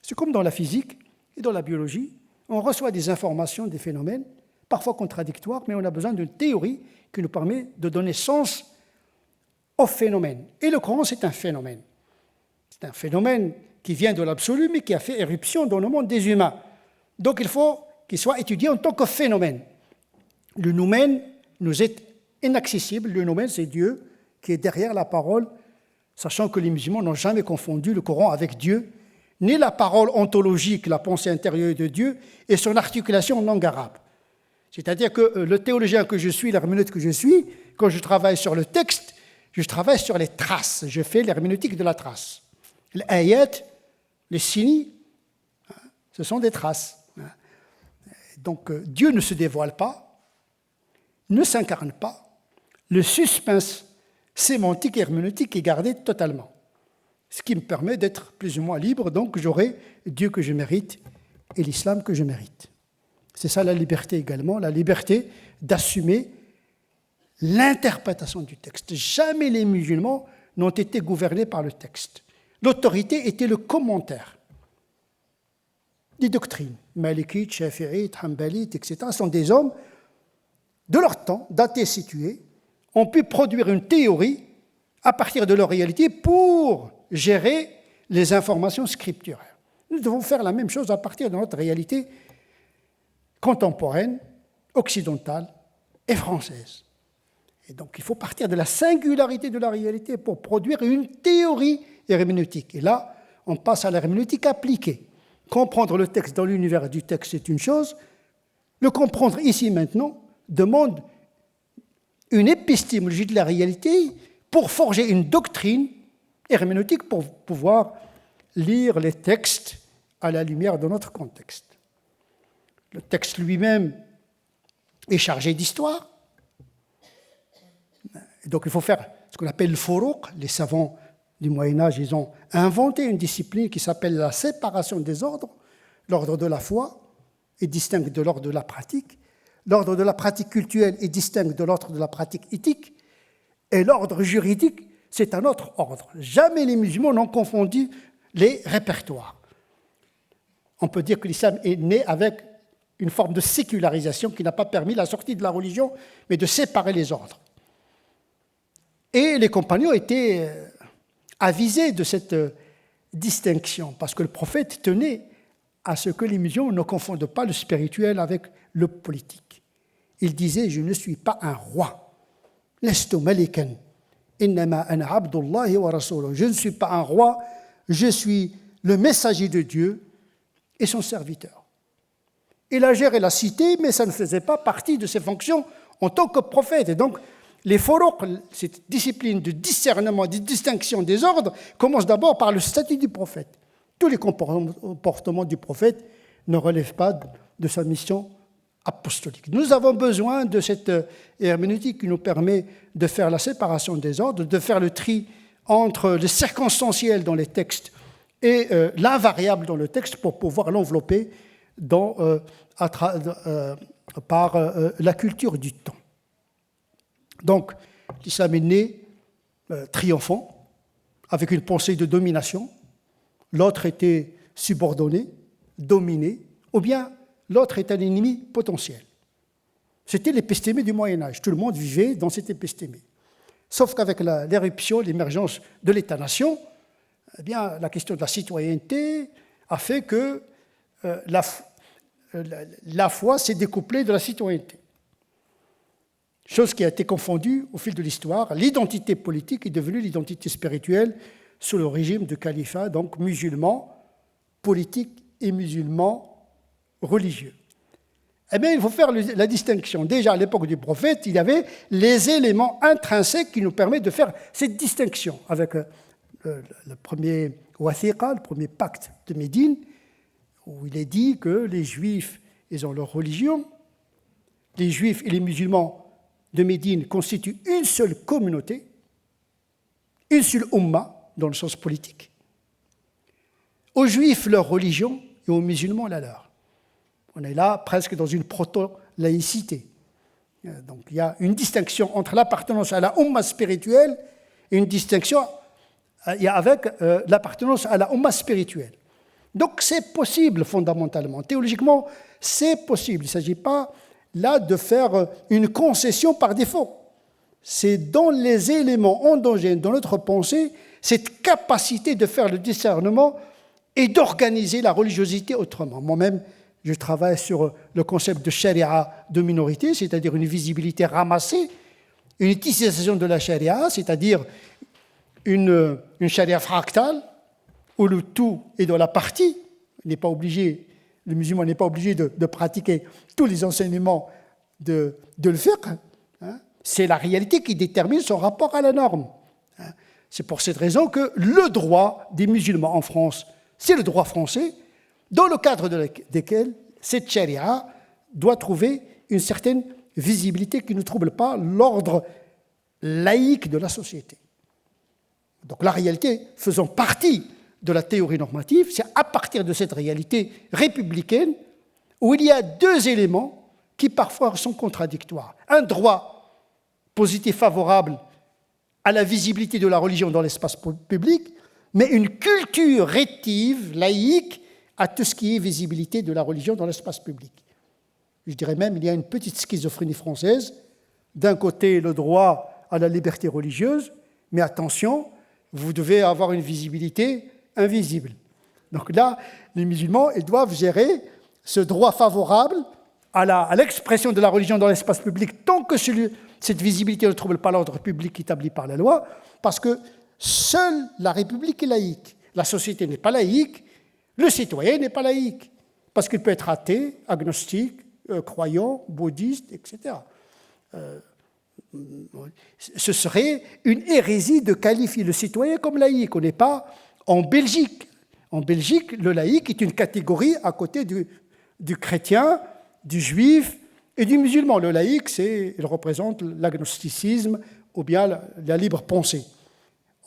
C'est comme dans la physique et dans la biologie, on reçoit des informations, des phénomènes, parfois contradictoires, mais on a besoin d'une théorie qui nous permet de donner sens au phénomène. Et le Coran, c'est un phénomène. C'est un phénomène qui vient de l'absolu, mais qui a fait éruption dans le monde des humains. Donc il faut qu'il soit étudié en tant que phénomène. Le noumen nous est inaccessible. Le noumen, c'est Dieu qui est derrière la parole, sachant que les musulmans n'ont jamais confondu le Coran avec Dieu, ni la parole ontologique, la pensée intérieure de Dieu, et son articulation en langue arabe. C'est-à-dire que le théologien que je suis, l'herméneute que je suis, quand je travaille sur le texte, je travaille sur les traces. Je fais l'herméneutique de la trace. Les ayat, les signes, ce sont des traces. Donc Dieu ne se dévoile pas, ne s'incarne pas, le suspense sémantique et herméneutique est gardé totalement. Ce qui me permet d'être plus ou moins libre, donc j'aurai Dieu que je mérite et l'islam que je mérite. C'est ça la liberté également, la liberté d'assumer l'interprétation du texte. Jamais les musulmans n'ont été gouvernés par le texte. L'autorité était le commentaire des doctrines. Malikites, Shafi'ites, Hanbalites, etc. sont des hommes de leur temps, datés et situés, ont pu produire une théorie à partir de leur réalité pour gérer les informations scripturaires. Nous devons faire la même chose à partir de notre réalité contemporaine, occidentale et française. Et donc il faut partir de la singularité de la réalité pour produire une théorie herméneutique. Et là, on passe à l'herméneutique appliquée. Comprendre le texte dans l'univers du texte, c'est une chose. Le comprendre ici maintenant demande une épistémologie de la réalité pour forger une doctrine herméneutique pour pouvoir lire les textes à la lumière de notre contexte. Le texte lui-même est chargé d'histoire. Donc il faut faire ce qu'on appelle le furuq. Les savants du Moyen-Âge, ils ont inventé une discipline qui s'appelle la séparation des ordres. L'ordre de la foi est distinct de l'ordre de la pratique. L'ordre de la pratique cultuelle est distinct de l'ordre de la pratique éthique. Et l'ordre juridique, c'est un autre ordre. Jamais les musulmans n'ont confondu les répertoires. On peut dire que l'islam est né avec une forme de sécularisation qui n'a pas permis la sortie de la religion, mais de séparer les ordres. Et les compagnons étaient avisés de cette distinction, parce que le prophète tenait à ce que les musulmans ne confondent pas le spirituel avec le politique. Il disait « Je ne suis pas un roi. Lestu malikan. Innama ana abdullahi wa rasuluh. Je ne suis pas un roi, je suis le messager de Dieu et son serviteur. » Il a géré la cité, mais ça ne faisait pas partie de ses fonctions en tant que prophète. Et donc, les furuq, cette discipline de discernement, de distinction des ordres, commence d'abord par le statut du prophète. Tous les comportements du prophète ne relèvent pas de sa mission apostolique. Nous avons besoin de cette herméneutique qui nous permet de faire la séparation des ordres, de faire le tri entre le circonstanciel dans les textes et l'invariable dans le texte pour pouvoir l'envelopper par la culture du temps. Donc, l'islam est né triomphant, avec une pensée de domination. L'autre était subordonné, dominé, ou bien l'autre est un ennemi potentiel. C'était l'épistémé du Moyen-Âge. Tout le monde vivait dans cette épistémé. Sauf qu'avec l'éruption, l'émergence de l'État-nation, eh bien, la question de la citoyenneté a fait que la foi s'est découplée de la citoyenneté. Chose qui a été confondue au fil de l'histoire. L'identité politique est devenue l'identité spirituelle sous le régime de califat, donc musulman politique et musulman religieux. Eh bien, il faut faire la distinction. Déjà, à l'époque du prophète, il y avait les éléments intrinsèques qui nous permettent de faire cette distinction avec le premier wathiqa, le premier pacte de Médine, où il est dit que les Juifs, ils ont leur religion, les Juifs et les musulmans de Médine constituent une seule communauté, une seule umma, dans le sens politique. Aux Juifs, leur religion, et aux musulmans, la leur. On est là presque dans une proto-laïcité. Donc il y a une distinction entre l'appartenance à la umma spirituelle et une distinction avec l'appartenance à la umma spirituelle. Donc c'est possible fondamentalement. Théologiquement, c'est possible. Il ne s'agit pas là de faire une concession par défaut. C'est dans les éléments endogènes de notre pensée, cette capacité de faire le discernement et d'organiser la religiosité autrement. Moi-même, je travaille sur le concept de charia de minorité, c'est-à-dire une visibilité ramassée, une utilisation de la charia, c'est-à-dire une charia fractale, où le tout est dans la partie. Le musulman n'est pas obligé de pratiquer tous les enseignements de le fiqh. C'est la réalité qui détermine son rapport à la norme. C'est pour cette raison que le droit des musulmans en France, c'est le droit français, dans le cadre desquels cette charia doit trouver une certaine visibilité qui ne trouble pas l'ordre laïque de la société. Donc la réalité faisant partie de la théorie normative, c'est à partir de cette réalité républicaine où il y a deux éléments qui parfois sont contradictoires. Un droit positif favorable à la visibilité de la religion dans l'espace public, mais une culture rétive, laïque, à tout ce qui est visibilité de la religion dans l'espace public. Je dirais même, il y a une petite schizophrénie française. D'un côté, le droit à la liberté religieuse, mais attention, vous devez avoir une visibilité invisible. Donc là, les musulmans, ils doivent gérer ce droit favorable à l'expression de la religion dans l'espace public tant que cette visibilité ne trouble pas l'ordre public établi par la loi, parce que seule la République est laïque. La société n'est pas laïque, le citoyen n'est pas laïque, parce qu'il peut être athée, agnostique, croyant, bouddhiste, etc. Ce serait une hérésie de qualifier le citoyen comme laïque. On n'est pas en Belgique. En Belgique, le laïque est une catégorie à côté du chrétien, du juif et du musulman. Le laïque, il représente l'agnosticisme ou bien la libre pensée.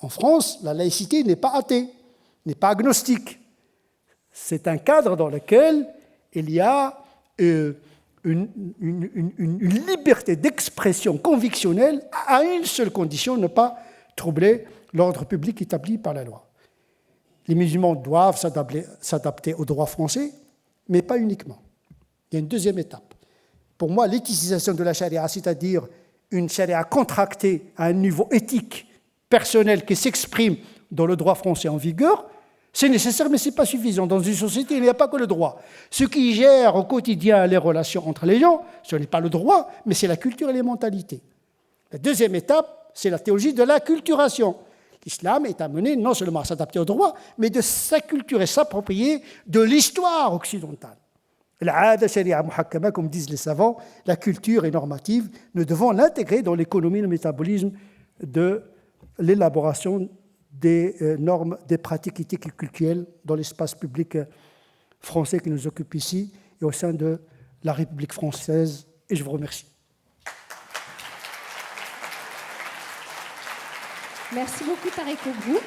En France, la laïcité n'est pas athée, n'est pas agnostique. C'est un cadre dans lequel il y a une liberté d'expression convictionnelle à une seule condition, ne pas troubler l'ordre public établi par la loi. Les musulmans doivent s'adapter au droit français, mais pas uniquement. Il y a une deuxième étape. Pour moi, l'éthicisation de la charia, c'est-à-dire une charia contractée à un niveau éthique, personnel, qui s'exprime dans le droit français en vigueur, c'est nécessaire, mais ce n'est pas suffisant. Dans une société, il n'y a pas que le droit. Ce qui gère au quotidien les relations entre les gens, ce n'est pas le droit, mais c'est la culture et les mentalités. La deuxième étape, c'est la théologie de l'acculturation. L'islam est amené non seulement à s'adapter au droit, mais de s'acculturer, s'approprier de l'histoire occidentale. L'a'ada sharia muhakkama, comme disent les savants, la culture est normative, nous devons l'intégrer dans l'économie et le métabolisme de l'élaboration des normes, des pratiques éthiques et culturelles dans l'espace public français qui nous occupe ici et au sein de la République française. Et je vous remercie. Merci beaucoup, Tarek Obrou.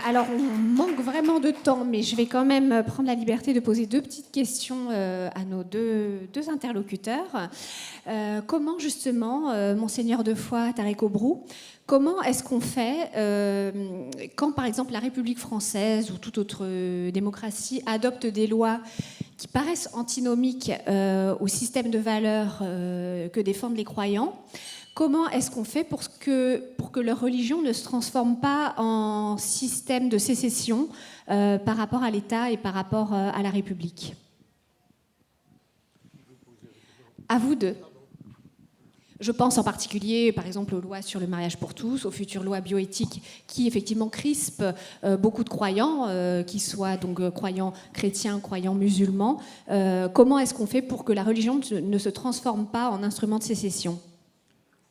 Alors, on manque vraiment de temps, mais je vais quand même prendre la liberté de poser deux petites questions à nos deux interlocuteurs. Comment, justement, Monseigneur de foi, Tarek Obrou, comment est-ce qu'on fait quand, par exemple, la République française ou toute autre démocratie adopte des lois qui paraissent antinomiques au système de valeurs que défendent les croyants ? Comment est-ce qu'on fait pour que leur religion ne se transforme pas en système de sécession par rapport à l'État et par rapport à la République ? À vous deux. Je pense en particulier, par exemple, aux lois sur le mariage pour tous, aux futures lois bioéthiques qui, effectivement, crispent beaucoup de croyants, qu'ils soient donc croyants chrétiens, croyants musulmans. Comment est-ce qu'on fait pour que la religion ne se transforme pas en instrument de sécession ?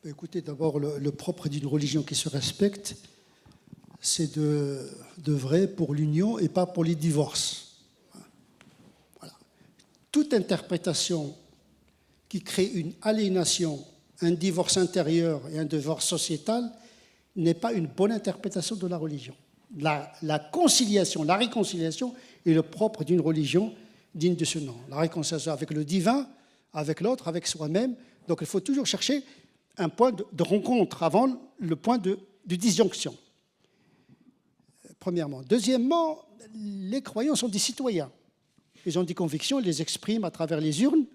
Écoutez, d'abord, le propre d'une religion qui se respecte, c'est d'œuvrer pour l'union et pas pour les divorces. Voilà. Toute interprétation qui crée une aliénation, un divorce intérieur et un divorce sociétal n'est pas une bonne interprétation de la religion. La conciliation, la réconciliation est le propre d'une religion digne de ce nom. La réconciliation avec le divin, avec l'autre, avec soi-même. Donc il faut toujours chercher un point de rencontre avant le point de disjonction. Premièrement. Deuxièmement, les croyants sont des citoyens. Ils ont des convictions, ils les expriment à travers les urnes,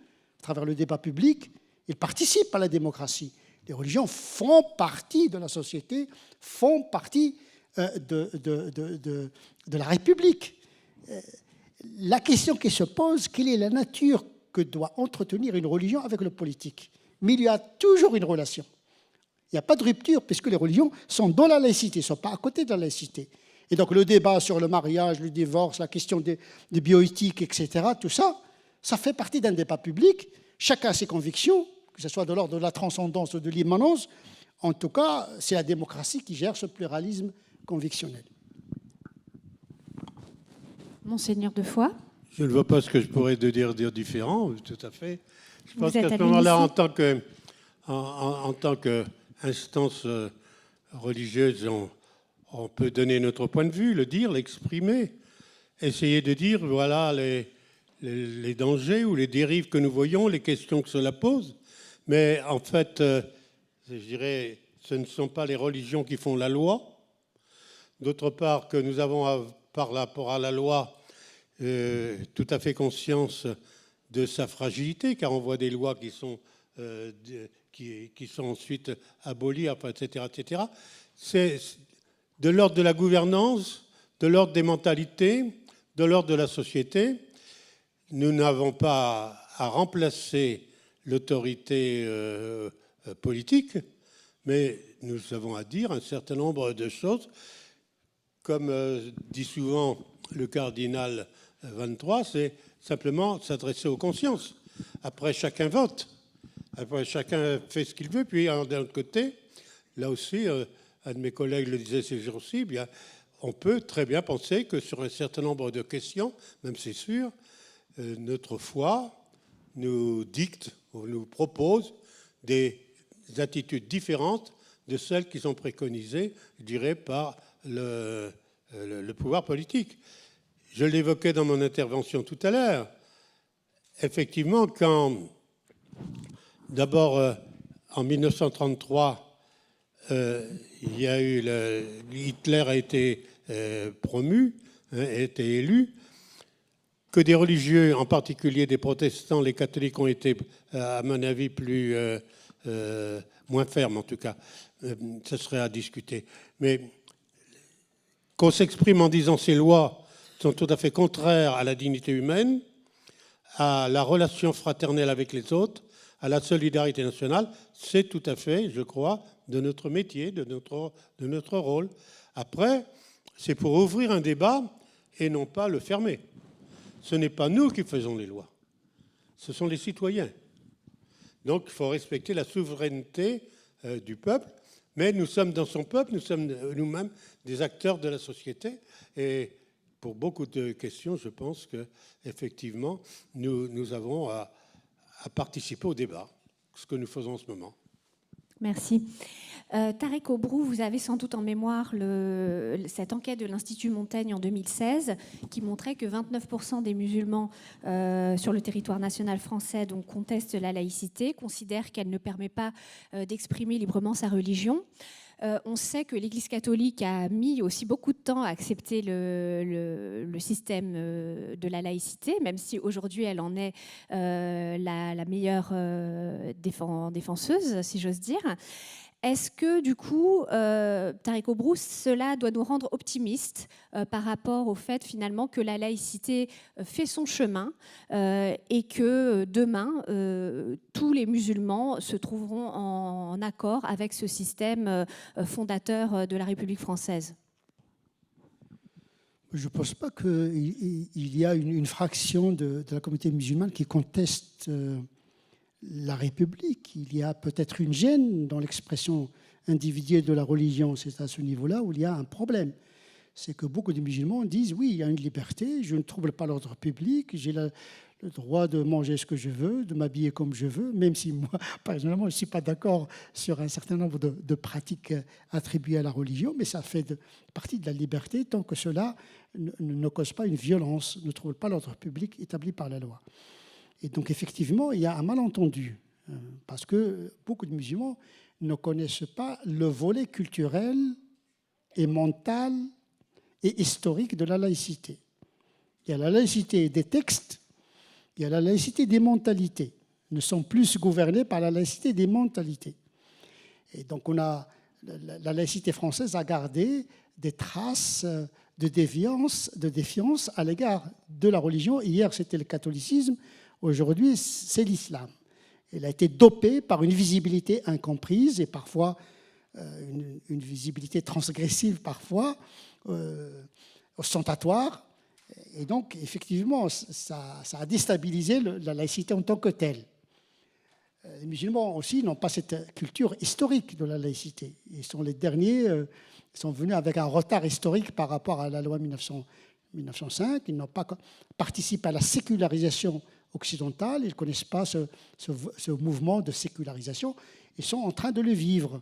à travers le débat public. Ils participent à la démocratie. Les religions font partie de la société, font partie de la République. La question qui se pose, quelle est la nature que doit entretenir une religion avec le politique ? Mais il y a toujours une relation. Il n'y a pas de rupture, puisque les religions sont dans la laïcité, ne sont pas à côté de la laïcité. Et donc le débat sur le mariage, le divorce, la question des bioéthiques, etc., tout ça, ça fait partie d'un débat public. Chacun a ses convictions, que ce soit de l'ordre de la transcendance ou de l'immanence. En tout cas, c'est la démocratie qui gère ce pluralisme convictionnel. Monseigneur de foi ? Je ne vois pas ce que je pourrais dire différent, tout à fait. Je pense Vous êtes qu'à ce à moment-là, l'UNICI. en tant qu'instance religieuse, on peut donner notre point de vue, le dire, l'exprimer, essayer de dire, voilà les dangers ou les dérives que nous voyons, les questions que cela pose. Mais en fait, je dirais, ce ne sont pas les religions qui font la loi. D'autre part, que nous avons, par rapport à la loi, tout à fait conscience de sa fragilité, car on voit des lois qui sont ensuite abolies, enfin, etc., etc. C'est de l'ordre de la gouvernance, de l'ordre des mentalités, de l'ordre de la société. Nous n'avons pas à remplacer l'autorité politique, mais nous avons à dire un certain nombre de choses. Comme dit souvent le cardinal 23, c'est simplement s'adresser aux consciences. Après, chacun vote. Après, chacun fait ce qu'il veut. Puis, d'un autre côté, là aussi, un de mes collègues le disait ces jours-ci, bien, on peut très bien penser que sur un certain nombre de questions, même c'est sûr, notre foi nous dicte ou nous propose des attitudes différentes de celles qui sont préconisées, je dirais, par le pouvoir politique. Je l'évoquais dans mon intervention tout à l'heure. Effectivement, quand d'abord en 1933, il y a eu Hitler a été promu, a été élu, que des religieux, en particulier des protestants, les catholiques ont été, à mon avis, moins fermes en tout cas. Ce serait à discuter. Mais qu'on s'exprime en disant ces lois sont tout à fait contraires à la dignité humaine, à la relation fraternelle avec les autres, à la solidarité nationale, c'est tout à fait, je crois, de notre métier, de notre rôle. Après, c'est pour ouvrir un débat et non pas le fermer. Ce n'est pas nous qui faisons les lois, ce sont les citoyens. Donc il faut respecter la souveraineté du peuple, mais nous sommes dans son peuple, nous sommes nous-mêmes des acteurs de la société. Et pour beaucoup de questions, je pense qu'effectivement, nous avons à participer au débat, ce que nous faisons en ce moment. Merci. Tarek Obrou, vous avez sans doute en mémoire cette enquête de l'Institut Montaigne en 2016 qui montrait que 29% des musulmans sur le territoire national français donc, contestent la laïcité, considèrent qu'elle ne permet pas d'exprimer librement sa religion. On sait que l'Église catholique a mis aussi beaucoup de temps à accepter le système de la laïcité, même si aujourd'hui elle en est la meilleure défenseuse, si j'ose dire. Est-ce que, du coup, Tarek Obrou, cela doit nous rendre optimistes par rapport au fait, finalement, que la laïcité fait son chemin et que demain, tous les musulmans se trouveront en accord avec ce système fondateur de la République française? Je ne pense pas qu'il y a une fraction de la communauté musulmane qui conteste la République. Il y a peut-être une gêne dans l'expression individuelle de la religion. C'est à ce niveau-là où il y a un problème. C'est que beaucoup de musulmans disent oui, il y a une liberté, je ne trouble pas l'ordre public, j'ai le droit de manger ce que je veux, de m'habiller comme je veux, même si moi, personnellement, je ne suis pas d'accord sur un certain nombre de pratiques attribuées à la religion, mais ça fait partie de la liberté tant que cela ne cause pas une violence, ne trouble pas l'ordre public établi par la loi. Et donc, effectivement, il y a un malentendu, parce que beaucoup de musulmans ne connaissent pas le volet culturel et mental et historique de la laïcité. Il y a la laïcité des textes, il y a la laïcité des mentalités. Nous sommes plus gouvernés par la laïcité des mentalités. Et donc, la laïcité française a gardé des traces de défiance à l'égard de la religion. Hier, c'était le catholicisme. Aujourd'hui, c'est l'islam. Elle a été dopée par une visibilité incomprise et parfois une visibilité transgressive, parfois ostentatoire. Et donc, effectivement, ça a déstabilisé la laïcité en tant que telle. Les musulmans aussi n'ont pas cette culture historique de la laïcité. Ils sont les derniers, ils sont venus avec un retard historique par rapport à la loi 1905 1905, ils n'ont pas participé à la sécularisation occidentale, ils ne connaissent pas ce mouvement de sécularisation, ils sont en train de le vivre.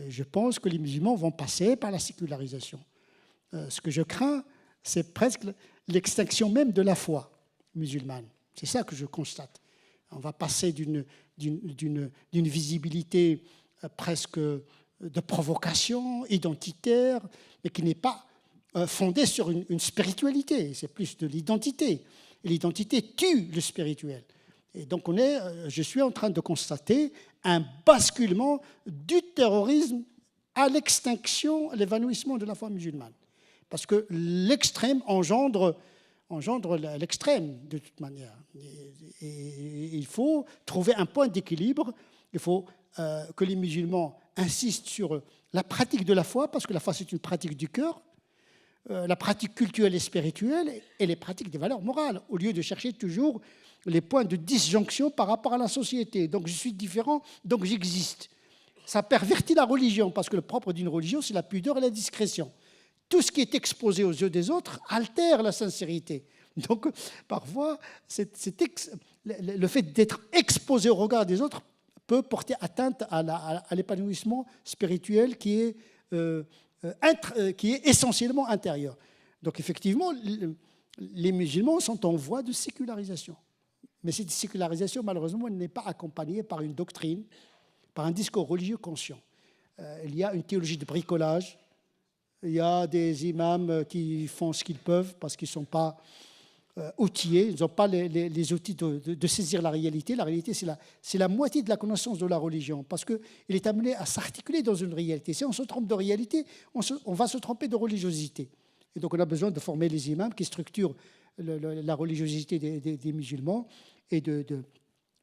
Je pense que les musulmans vont passer par la sécularisation. Ce que je crains, c'est presque l'extinction même de la foi musulmane. C'est ça que je constate. On va passer d'une visibilité presque de provocation identitaire, mais qui n'est pas fondée sur une spiritualité, c'est plus de l'identité. Et l'identité tue le spirituel. Et donc je suis en train de constater un basculement du terrorisme à l'extinction, à l'évanouissement de la foi musulmane. Parce que l'extrême engendre l'extrême, de toute manière. Et il faut trouver un point d'équilibre. Il faut que les musulmans insistent sur la pratique de la foi, parce que la foi, c'est une pratique du cœur, la pratique culturelle et spirituelle, et les pratiques des valeurs morales, au lieu de chercher toujours les points de disjonction par rapport à la société. Donc je suis différent, donc j'existe. Ça pervertit la religion, parce que le propre d'une religion, c'est la pudeur et la discrétion. Tout ce qui est exposé aux yeux des autres altère la sincérité. Donc, parfois, le fait d'être exposé au regard des autres peut porter atteinte à l'épanouissement spirituel qui est essentiellement intérieur. Donc, effectivement, les musulmans sont en voie de sécularisation. Mais cette sécularisation, malheureusement, n'est pas accompagnée par une doctrine, par un discours religieux conscient. Il y a une théologie de bricolage. Il y a des imams qui font ce qu'ils peuvent parce qu'ils ne sont pas outillés, ils n'ont pas les outils de saisir la réalité. La réalité, c'est la moitié de la connaissance de la religion, parce qu'il est amené à s'articuler dans une réalité. Si on se trompe de réalité, on va se tromper de religiosité. Et donc on a besoin de former les imams qui structurent la religiosité des musulmans. Et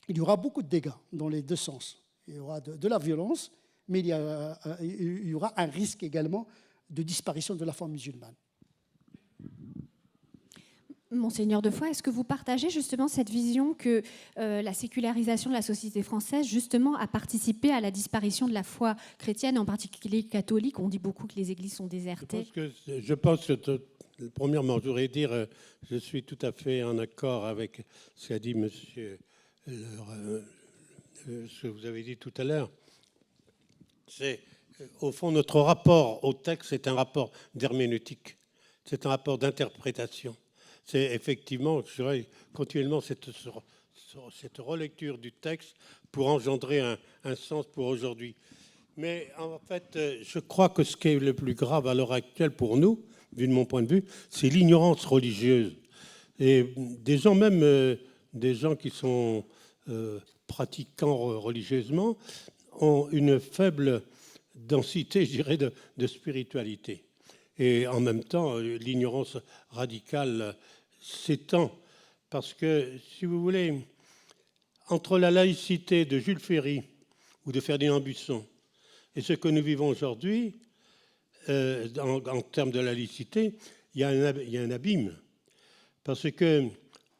il y aura beaucoup de dégâts dans les deux sens. Il y aura de la violence, mais il y aura un risque également de disparition de la foi musulmane. Monseigneur Defoy, est-ce que vous partagez justement cette vision que la sécularisation de la société française justement a participé à la disparition de la foi chrétienne, en particulier catholique? On dit beaucoup que les églises sont désertées. Je pense que premièrement, je voudrais dire, je suis tout à fait en accord avec ce qu'a dit monsieur, ce que vous avez dit tout à l'heure. C'est au fond, notre rapport au texte, c'est un rapport d'herméneutique, c'est un rapport d'interprétation. C'est effectivement, je dirais, continuellement cette relecture du texte pour engendrer un sens pour aujourd'hui. Mais en fait, je crois que ce qui est le plus grave à l'heure actuelle pour nous, vu de mon point de vue, c'est l'ignorance religieuse. Et des gens, même des gens qui sont pratiquants religieusement, ont une faible densité, je dirais, de spiritualité. Et en même temps, l'ignorance radicale s'étend. Parce que, si vous voulez, entre la laïcité de Jules Ferry ou de Ferdinand Buisson et ce que nous vivons aujourd'hui, en termes de laïcité, il y a un abîme. Parce qu'on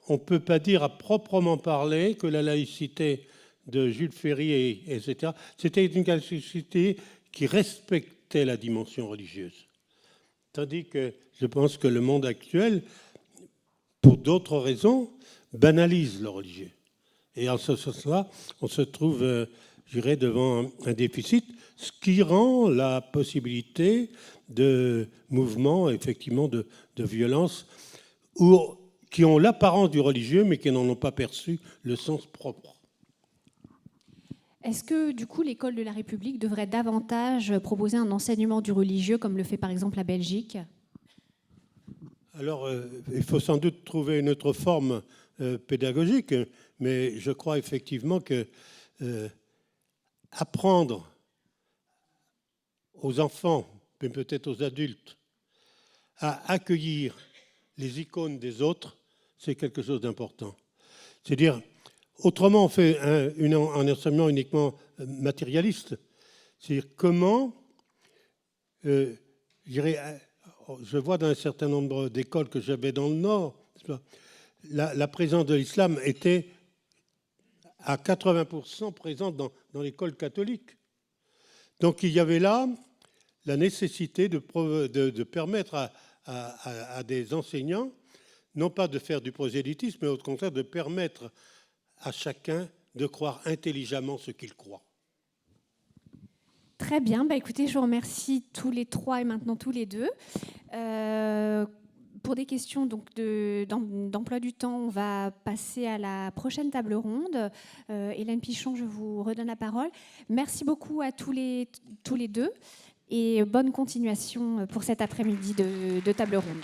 ne peut pas dire à proprement parler que la laïcité de Jules Ferry, etc., c'était une laïcité qui respectait la dimension religieuse. Tandis que je pense que le monde actuel, pour d'autres raisons, banalise le religieux. Et en ce sens-là, on se trouve, je dirais, devant un déficit, ce qui rend la possibilité de mouvements, effectivement, de violence, qui ont l'apparence du religieux, mais qui n'en ont pas perçu le sens propre. Est-ce que, du coup, l'école de la République devrait davantage proposer un enseignement du religieux, comme le fait par exemple la Belgique ? Alors, il faut sans doute trouver une autre forme pédagogique, mais je crois effectivement que apprendre aux enfants, mais peut-être aux adultes, à accueillir les icônes des autres, c'est quelque chose d'important. C'est-à-dire, autrement, on fait un enseignement uniquement matérialiste. C'est-à-dire comment, je vois dans un certain nombre d'écoles que j'avais dans le Nord, la présence de l'islam était à 80% présente dans l'école catholique. Donc il y avait là la nécessité de permettre à des enseignants, non pas de faire du prosélytisme, mais au contraire de permettre à chacun de croire intelligemment ce qu'il croit. Très bien. Écoutez, je vous remercie tous les trois et maintenant tous les deux. Pour des questions d'emploi du temps, on va passer à la prochaine table ronde. Hélène Pichon, je vous redonne la parole. Merci beaucoup à tous les deux et bonne continuation pour cet après-midi de table ronde.